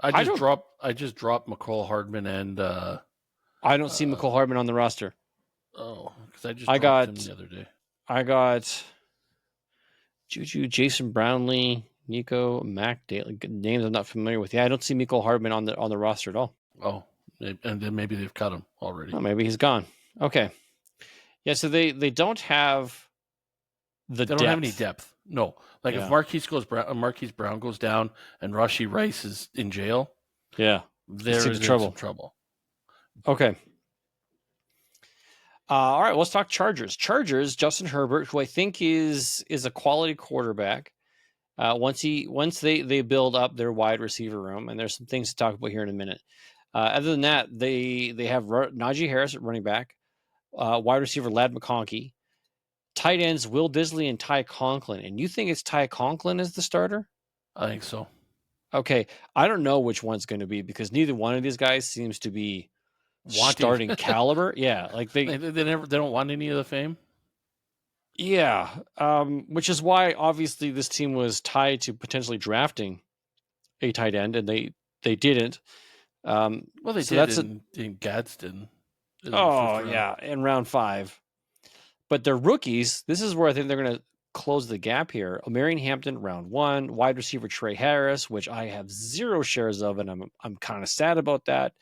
I just dropped McCall Hardman and I don't see McCall Hardman on the roster. Oh, because I dropped him the other day. I got Juju, Jason Brownlee, Nico, Mac Daly. Names I'm not familiar with. Yeah, I don't see McCall Hardman on the roster at all. Oh, and then maybe they've cut him already. Oh, maybe he's gone. Okay. Yeah, so they don't have They don't have any depth. No. Like if Marquise Brown goes down and Rashee Rice is in jail, there's trouble. Okay. All right, let's talk Chargers. Justin Herbert, who I think is a quality quarterback. Once they build up their wide receiver room, and there's some things to talk about here in a minute. Other than that, they have Najee Harris at running back, wide receiver Ladd McConkey, tight ends Will Disley and Ty Conklin. And you think it's Ty Conklin as the starter? I think so. Okay, I don't know which one's going to be because neither one of these guys seems to be starting caliber. Yeah, like they don't want any of the fame. Yeah, which is why obviously this team was tied to potentially drafting a tight end, and they didn't. Well, they did in Gadsden. In round 5. But they're rookies. This is where I think they're going to close the gap here. Omarion Hampton, round 1. Wide receiver Trey Harris, which I have 0 shares of, and I'm kind of sad about that,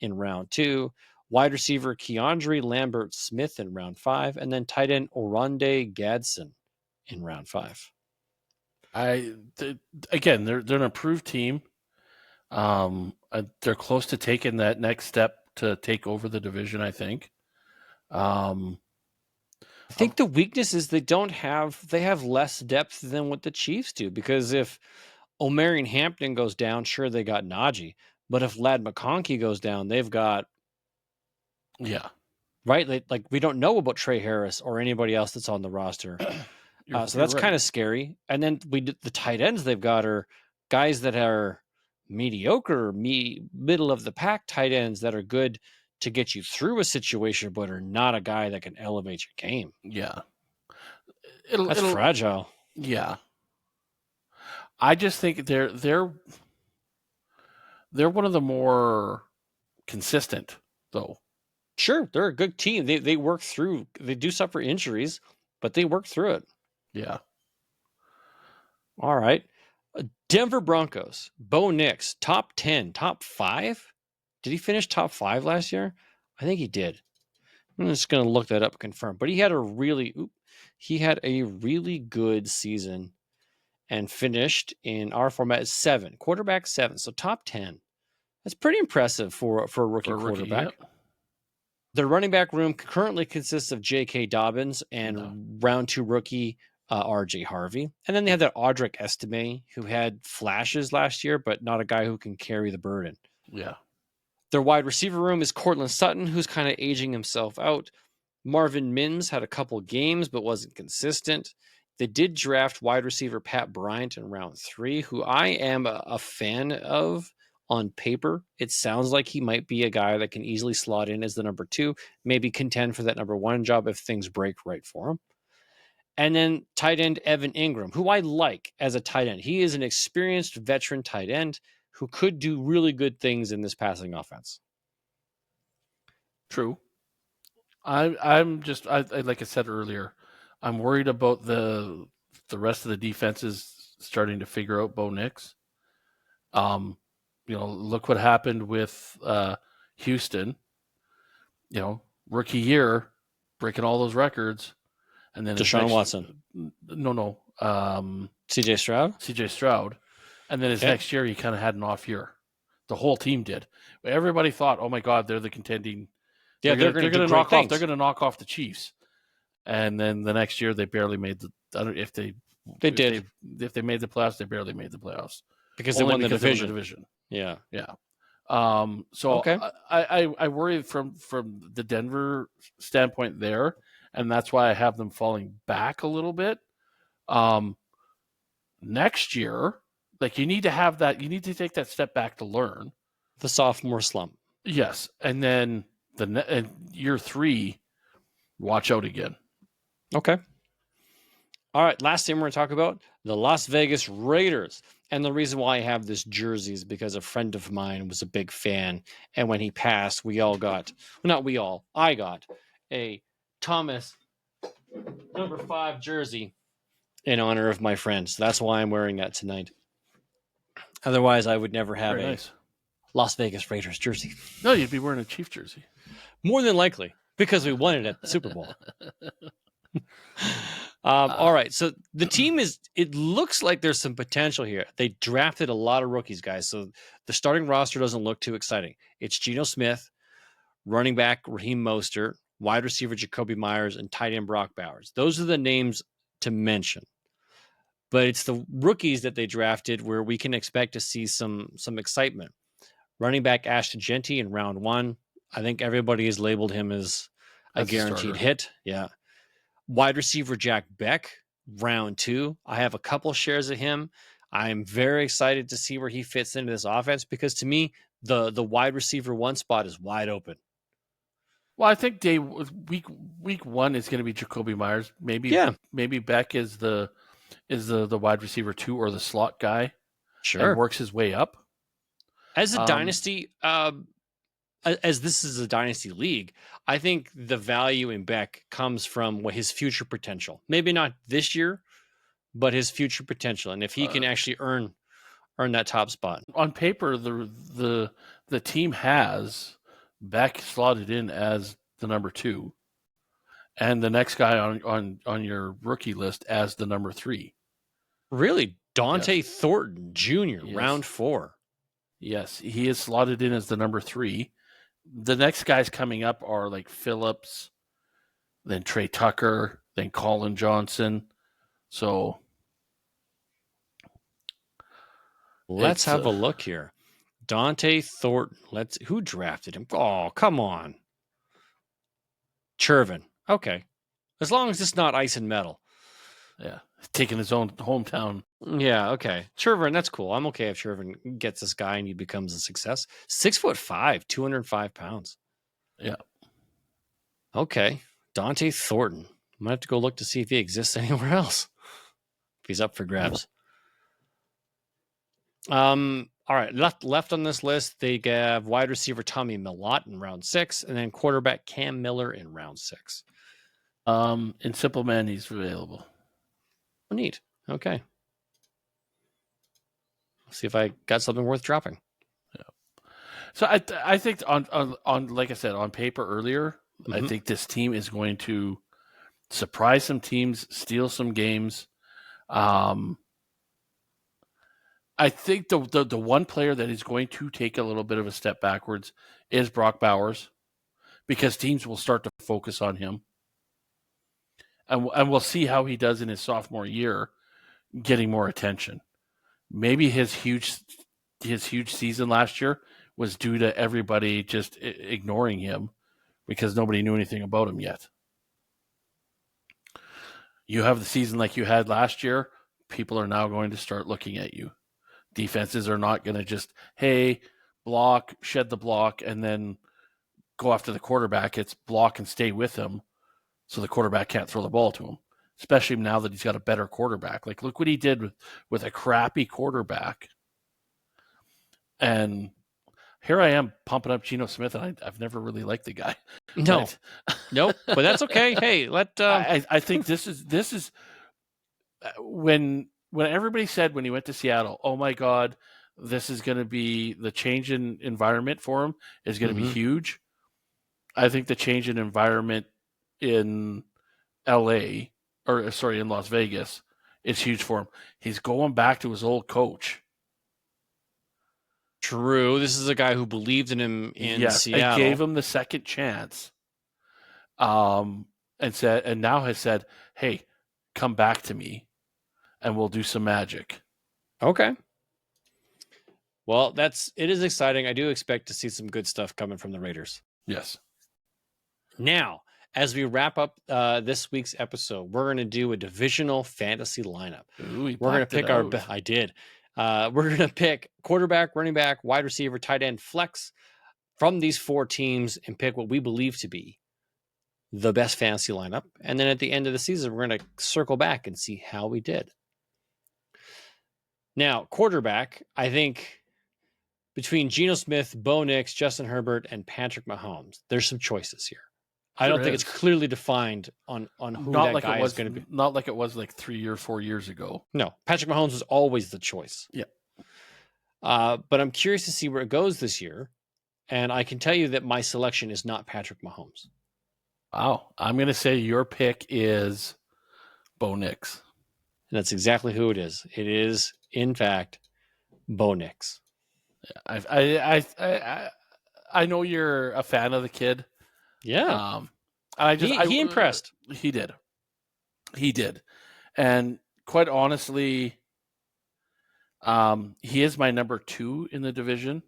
in round 2. Wide receiver Keandre Lambert-Smith in round 5, and then tight end Oronde Gadsden in round 5. Again, they're an improved team. They're close to taking that next step to take over the division, I think. I think the weakness is they have less depth than what the Chiefs do, because if Omarion Hampton goes down, sure, they got Najee, but if Ladd McConkey goes down, they've got right? Like we don't know about Trey Harris or anybody else that's on the roster. So that's kind of scary. And then the tight ends they've got are guys that are mediocre, middle of the pack tight ends that are good to get you through a situation, but are not a guy that can elevate your game. Yeah. That's fragile. Yeah. I just think they're one of the more consistent, though. Sure, they're a good team. They work through. They do suffer injuries, but they work through it. Yeah. All right. Denver Broncos. Bo Nix, top 10, top 5. Did he finish top 5 last year? I think he did. I'm just going to look that up and confirm. But he had a really good season and finished in our format as 7, quarterback 7, so top 10. That's pretty impressive for a rookie quarterback. Yep. The running back room currently consists of J.K. Dobbins and round 2 rookie R.J. Harvey. And then they have that Audric Estime, who had flashes last year, but not a guy who can carry the burden. Yeah. Their wide receiver room is Cortland Sutton, who's kind of aging himself out. Marvin Mims had a couple games, but wasn't consistent. They did draft wide receiver Pat Bryant in round 3, who I am a fan of. On paper, it sounds like he might be a guy that can easily slot in as the number 2, maybe contend for that number 1 job if things break right for him. And then tight end Evan Ingram, who I like as a tight end. He is an experienced veteran tight end who could do really good things in this passing offense. True. I'm just like I said earlier, I'm worried about the rest of the defenses starting to figure out Bo Nix. Look what happened with Houston. Rookie year, breaking all those records, and then Deshaun Watson. No. C.J. Stroud, and then his next year he kind of had an off year. The whole team did. Everybody thought, "Oh my God, they're the contending." Yeah, they're going to knock off. They're going to knock off the Chiefs, and then the next year they barely made the. I don't know if they did. If they made the playoffs, they barely made the playoffs. Because they only won the because they won division. the division. Yeah. Yeah. So Okay. I worry from the Denver standpoint there, and that's why I have them falling back a little bit. Next year, like you need to have that. You need to take that step back to learn. The sophomore slump. Yes, and then year 3, watch out again. Okay. All right. Last thing we're going to talk about, the Las Vegas Raiders. And the reason why I have this jersey is because a friend of mine was a big fan. And when he passed, we all got, well, not we all, I got a Thomas number 5 jersey in honor of my friend. So that's why I'm wearing that tonight. Otherwise, I would never have Very a nice. Las Vegas Raiders jersey. No, you'd be wearing a Chief jersey. More than likely, because we won it at the Super Bowl. All right. So the team it looks like there's some potential here. They drafted a lot of rookies, guys. So the starting roster doesn't look too exciting. It's Geno Smith, running back Raheem Mostert, wide receiver Jacoby Myers, and tight end Brock Bowers. Those are the names to mention. But it's the rookies that they drafted where we can expect to see some excitement. Running back Ashton Genty in round 1. I think everybody has labeled him as a guaranteed hit. Yeah. Wide receiver Jack Beck, round 2. I have a couple shares of him. I'm very excited to see where he fits into this offense because to me, the wide receiver 1 spot is wide open. Well, I think week 1 is going to be Jacoby Myers. Maybe Beck is the wide receiver 2 or the slot guy. Sure. And works his way up. As a dynasty, as this is a dynasty league, I think the value in Beck comes from his future potential. Maybe not this year, but his future potential, and if he can actually earn that top spot. On paper, the team has Beck slotted in as the number 2, and the next guy on your rookie list as the number 3. Really, Dante Thornton Jr. Yes. Round 4. Yes, he is slotted in as the number 3. The next guys coming up are like Phillips, then Trey Tucker, then Colin Johnson. So let's have a look here. Dante Thornton. Who drafted him? Oh, come on. Chervin. Okay. As long as it's not ice and metal. Yeah. Taking his own hometown. Yeah, okay. Chervin, that's cool. I'm okay if Chervin gets this guy and he becomes a success. 6'5", 205 pounds. Yeah. Okay. Dante Thornton. I'm gonna have to go look to see if he exists anywhere else. If he's up for grabs. All right. Left on this list, they have wide receiver Tommy Millott in round 6, and then quarterback Cam Miller in round 6. In Simple Man, he's available. Oh, neat. Okay. See if I got something worth dropping. Yeah. So I think on like I said, on paper earlier, I think this team is going to surprise some teams, steal some games. I think the one player that is going to take a little bit of a step backwards is Brock Bowers, because teams will start to focus on him. And we'll see how he does in his sophomore year, getting more attention. Maybe his huge season last year was due to everybody just ignoring him because nobody knew anything about him yet. You have the season like you had last year, people are now going to start looking at you. Defenses are not going to just, hey, block, shed the block, and then go after the quarterback. It's block and stay with him so the quarterback can't throw the ball to him, especially now that he's got a better quarterback. Like, look what he did with a crappy quarterback. And here I am pumping up Geno Smith, and I've never really liked the guy. No, nope, but that's okay. Hey, I think this is when everybody said when he went to Seattle, oh my God, this is going to be the change in environment for him is going to be huge. I think the change in environment in LA, in Las Vegas, is huge for him. He's going back to his old coach. True. This is a guy who believed in him in Seattle. And gave him the second chance. And now has said, hey, come back to me and we'll do some magic. Okay. Well, it is exciting. I do expect to see some good stuff coming from the Raiders. Yes. Now, as we wrap up this week's episode, we're going to do a divisional fantasy lineup. Ooh, We're going to pick our. I did. We're going to pick quarterback, running back, wide receiver, tight end, flex from these 4 teams and pick what we believe to be the best fantasy lineup. And then at the end of the season, we're going to circle back and see how we did. Now, quarterback, I think between Geno Smith, Bo Nix, Justin Herbert, and Patrick Mahomes, there's some choices here. I don't think it's clearly defined on who that guy is going to be. Not like it was like 3 or 4 years ago. No, Patrick Mahomes was always the choice. Yeah. But I'm curious to see where it goes this year. And I can tell you that my selection is not Patrick Mahomes. Wow. I'm going to say your pick is Bo Nix. And that's exactly who it is. It is, in fact, Bo Nix. I know you're a fan of the kid. Yeah. He impressed. He did. And quite honestly, he is my number 2 in the division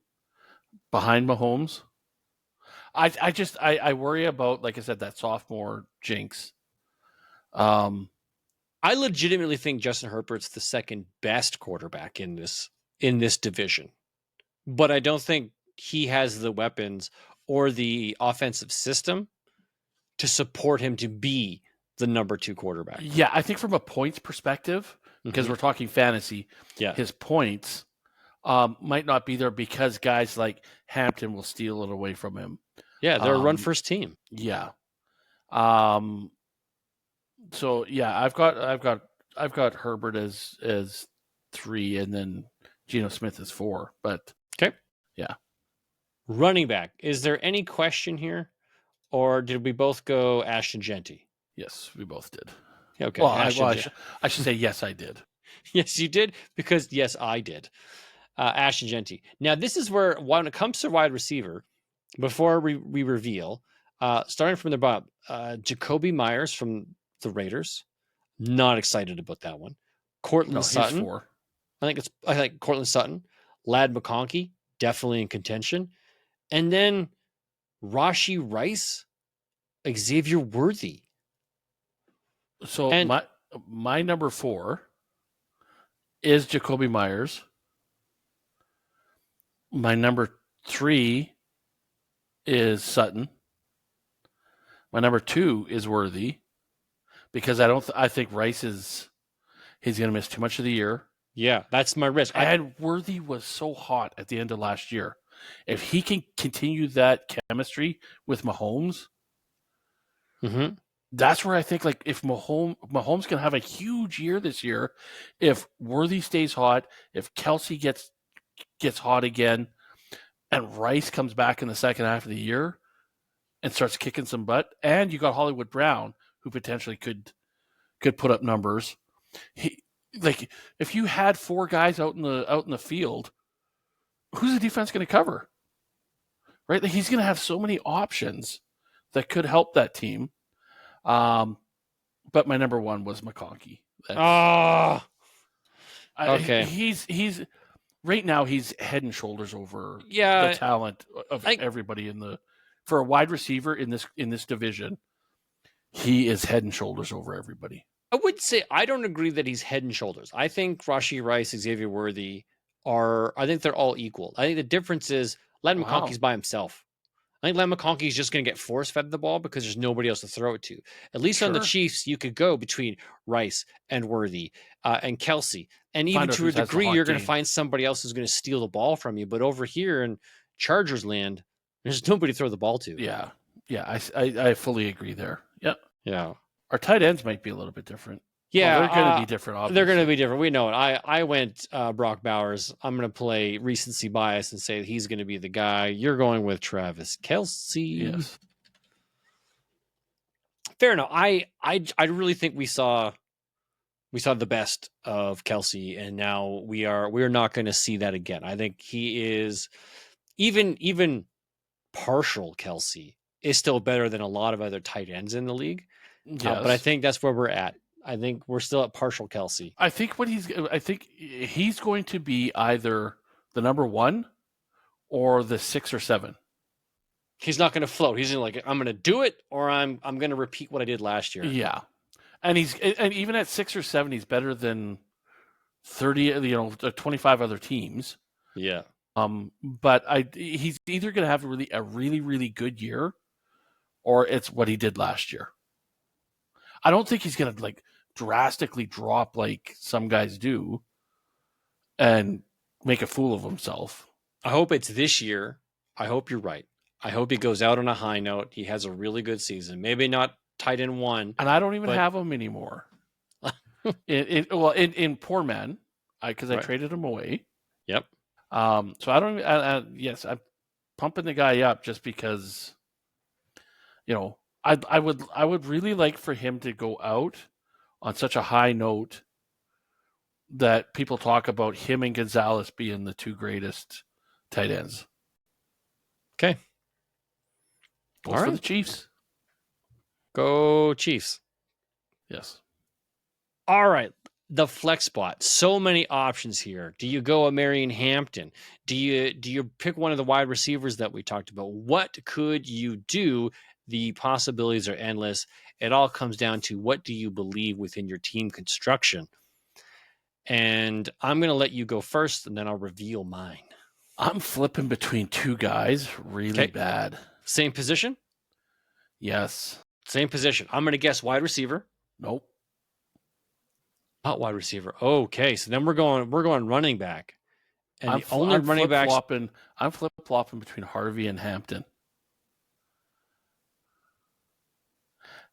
behind Mahomes. I worry about, like I said, that sophomore jinx. I legitimately think Justin Herbert's the second best quarterback in this division. But I don't think he has the weapons or the offensive system to support him to be the number 2 quarterback. Yeah, I think from a points perspective, because we're talking fantasy, his points might not be there because guys like Hampton will steal it away from him. Yeah, they're a run-first team. Yeah. So yeah, I've got Herbert as 3, and then Geno Smith is 4. But okay, yeah. Running back. Is there any question here, or did we both go Ashton Genty? Yes, we both did. Okay. Well, I should say yes, I did. Yes, you did, because yes, I did. Ashton Genty. Now, this is where, when it comes to wide receiver, before we reveal, starting from the bottom, Jacoby Myers from the Raiders. Not excited about that one. Cortland Sutton. 4. I think Cortland Sutton. Ladd McConkey, definitely in contention. And then Rashee Rice, Xavier Worthy. So my number 4 is Jacoby Myers. My number 3 is Sutton. My number 2 is Worthy, because I think Rice he's going to miss too much of the year. Yeah, that's my risk. And Worthy was so hot at the end of last year. If he can continue that chemistry with Mahomes, that's where I think, like, if Mahomes can have a huge year this year, if Worthy stays hot, if Kelce gets hot again, and Rice comes back in the second half of the year and starts kicking some butt, and you got Hollywood Brown, who potentially could put up numbers. If you had 4 guys out in the field, who's the defense going to cover? Right? Like, he's going to have so many options that could help that team. But my number 1 was McConkey. Okay. He's right now, he's head and shoulders over the talent of everybody for a wide receiver in this division. He is head and shoulders over everybody. I would say I don't agree that he's head and shoulders. I think Rashee Rice, Xavier Worthy I think they're all equal. I think the difference is Ladd McConkey's by himself. I think Ladd McConkey's just going to get force-fed the ball because there's nobody else to throw it to. At least on the Chiefs, you could go between Rice and Worthy and Kelce. And even to a degree, you're going to find somebody else who's going to steal the ball from you. But over here in Chargers land, there's nobody to throw the ball to. Yeah. Yeah, I fully agree there. Yep. Yeah. Our tight ends might be a little bit different. Yeah, they're going to be different. Obviously. They're going to be different. We know it. I went Brock Bowers. I'm going to play recency bias and say that he's going to be the guy. You're going with Travis Kelce. Yes. Fair enough. I really think we saw the best of Kelce, and now we're not going to see that again. I think he is even partial Kelce is still better than a lot of other tight ends in the league. Yes. But I think that's where we're at. I think we're still at partial Kelce. I think he's going to be either the number 1 or the 6 or 7. He's not going to float. He's like, I'm going to do it, or I'm going to repeat what I did last year. Yeah, and even at 6 or 7, he's better than 30, 25 other teams. Yeah. But he's either going to have a really, really good year, or it's what he did last year. I don't think he's going to like drastically drop like some guys do and make a fool of himself. I hope it's this year. I hope you're right. I hope he goes out on a high note. He has a really good season. Maybe not tight end 1. And I don't even have him anymore. in poor man, because I traded him away. Yep. So I don't. Yes, I'm pumping the guy up just because. I would really like for him to go out on such a high note that people talk about him and Gonzalez being the 2 greatest tight ends. Okay. Goes for the Chiefs. Go Chiefs. Yes. All right. The flex spot. So many options here. Do you go a Marion Hampton? Do you pick one of the wide receivers that we talked about? What could you do? The possibilities are endless. It all comes down to what do you believe within your team construction? And I'm going to let you go first, and then I'll reveal mine. I'm flipping between 2 guys really bad. Same position? Yes. Same position. I'm going to guess wide receiver. Nope. Not wide receiver. Okay, so then we're going running back. And the only running back. I'm flip-flopping between Harvey and Hampton.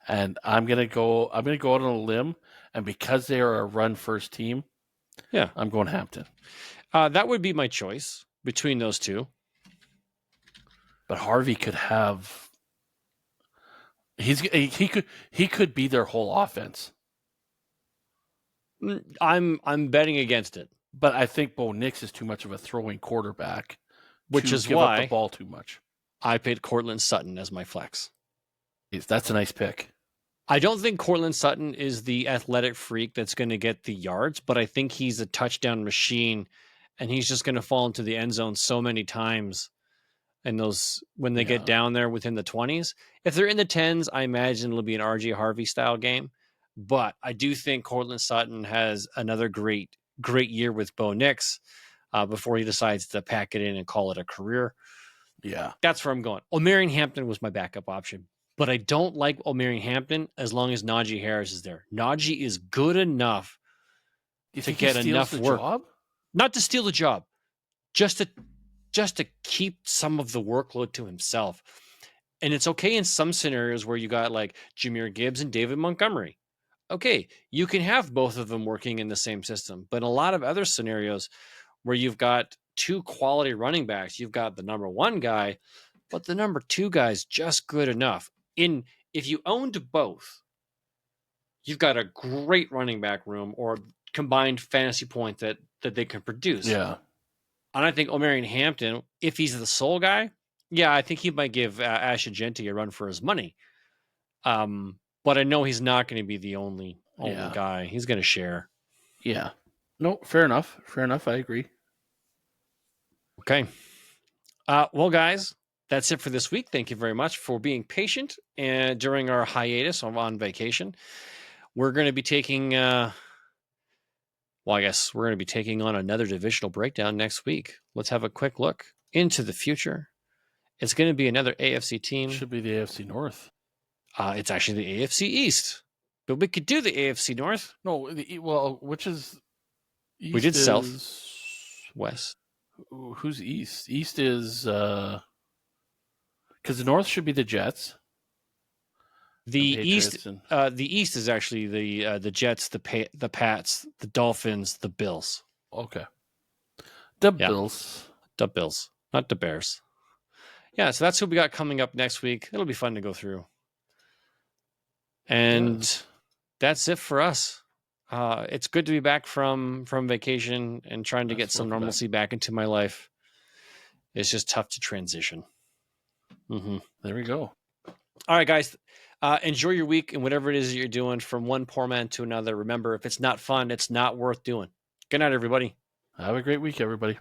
And I'm gonna go out on a limb, and because they are a run-first team, I'm going Hampton. That would be my choice between those 2. But Harvey could have. He could be their whole offense. I'm betting against it. But I think Bo Nix is too much of a throwing quarterback, which is give why up the ball too much. I picked Cortland Sutton as my flex. That's a nice pick. I don't think Cortland Sutton is the athletic freak that's going to get the yards, but I think he's a touchdown machine, and he's just going to fall into the end zone so many times. And those when they get down there within the 20s, if they're in the 10s, I imagine it'll be an RJ Harvey style game. But I do think Cortland Sutton has another great year with Bo Nix before he decides to pack it in and call it a career. Yeah. That's where I'm going. O'Marion Hampton was my backup option. But I don't like O'Marion Hampton as long as Najee Harris is there. Najee is good enough to get enough work. Job? Not to steal the job, just to keep some of the workload to himself. And it's okay in some scenarios where you got like Jahmyr Gibbs and David Montgomery. Okay, you can have both of them working in the same system. But in a lot of other scenarios where you've got 2 quality running backs, you've got the number 1 guy, but the number 2 guy is just good enough. If you owned both, you've got a great running back room or combined fantasy point that they can produce. Yeah. And I think O'Marion Hampton, if he's the sole guy, I think he might give Ash Agenti a run for his money. But I know he's not going to be the only guy. He's going to share. Yeah. No, fair enough. I agree. Okay. Well, guys, that's it for this week. Thank you very much for being patient and during our hiatus on vacation. We're going to be taking, I guess we're going to be taking on another divisional breakdown next week. Let's have a quick look into the future. It's going to be another AFC team. Should be the AFC North. It's actually the AFC East, but we could do the AFC North. No, which is East? We did South, West. Who's East? East is because the North should be the Jets. The East, the East is actually the Jets, the Pats, the Dolphins, the Bills. Okay, Bills, not the Bears. Yeah, so that's who we got coming up next week. It'll be fun to go through. And that's it for us. It's good to be back from vacation and trying to get some normalcy back into my life. It's just tough to transition. Mm-hmm. There we go. All right, guys. Enjoy your week and whatever it is that you're doing from one poor man to another. Remember, if it's not fun, it's not worth doing. Good night, everybody. Have a great week, everybody.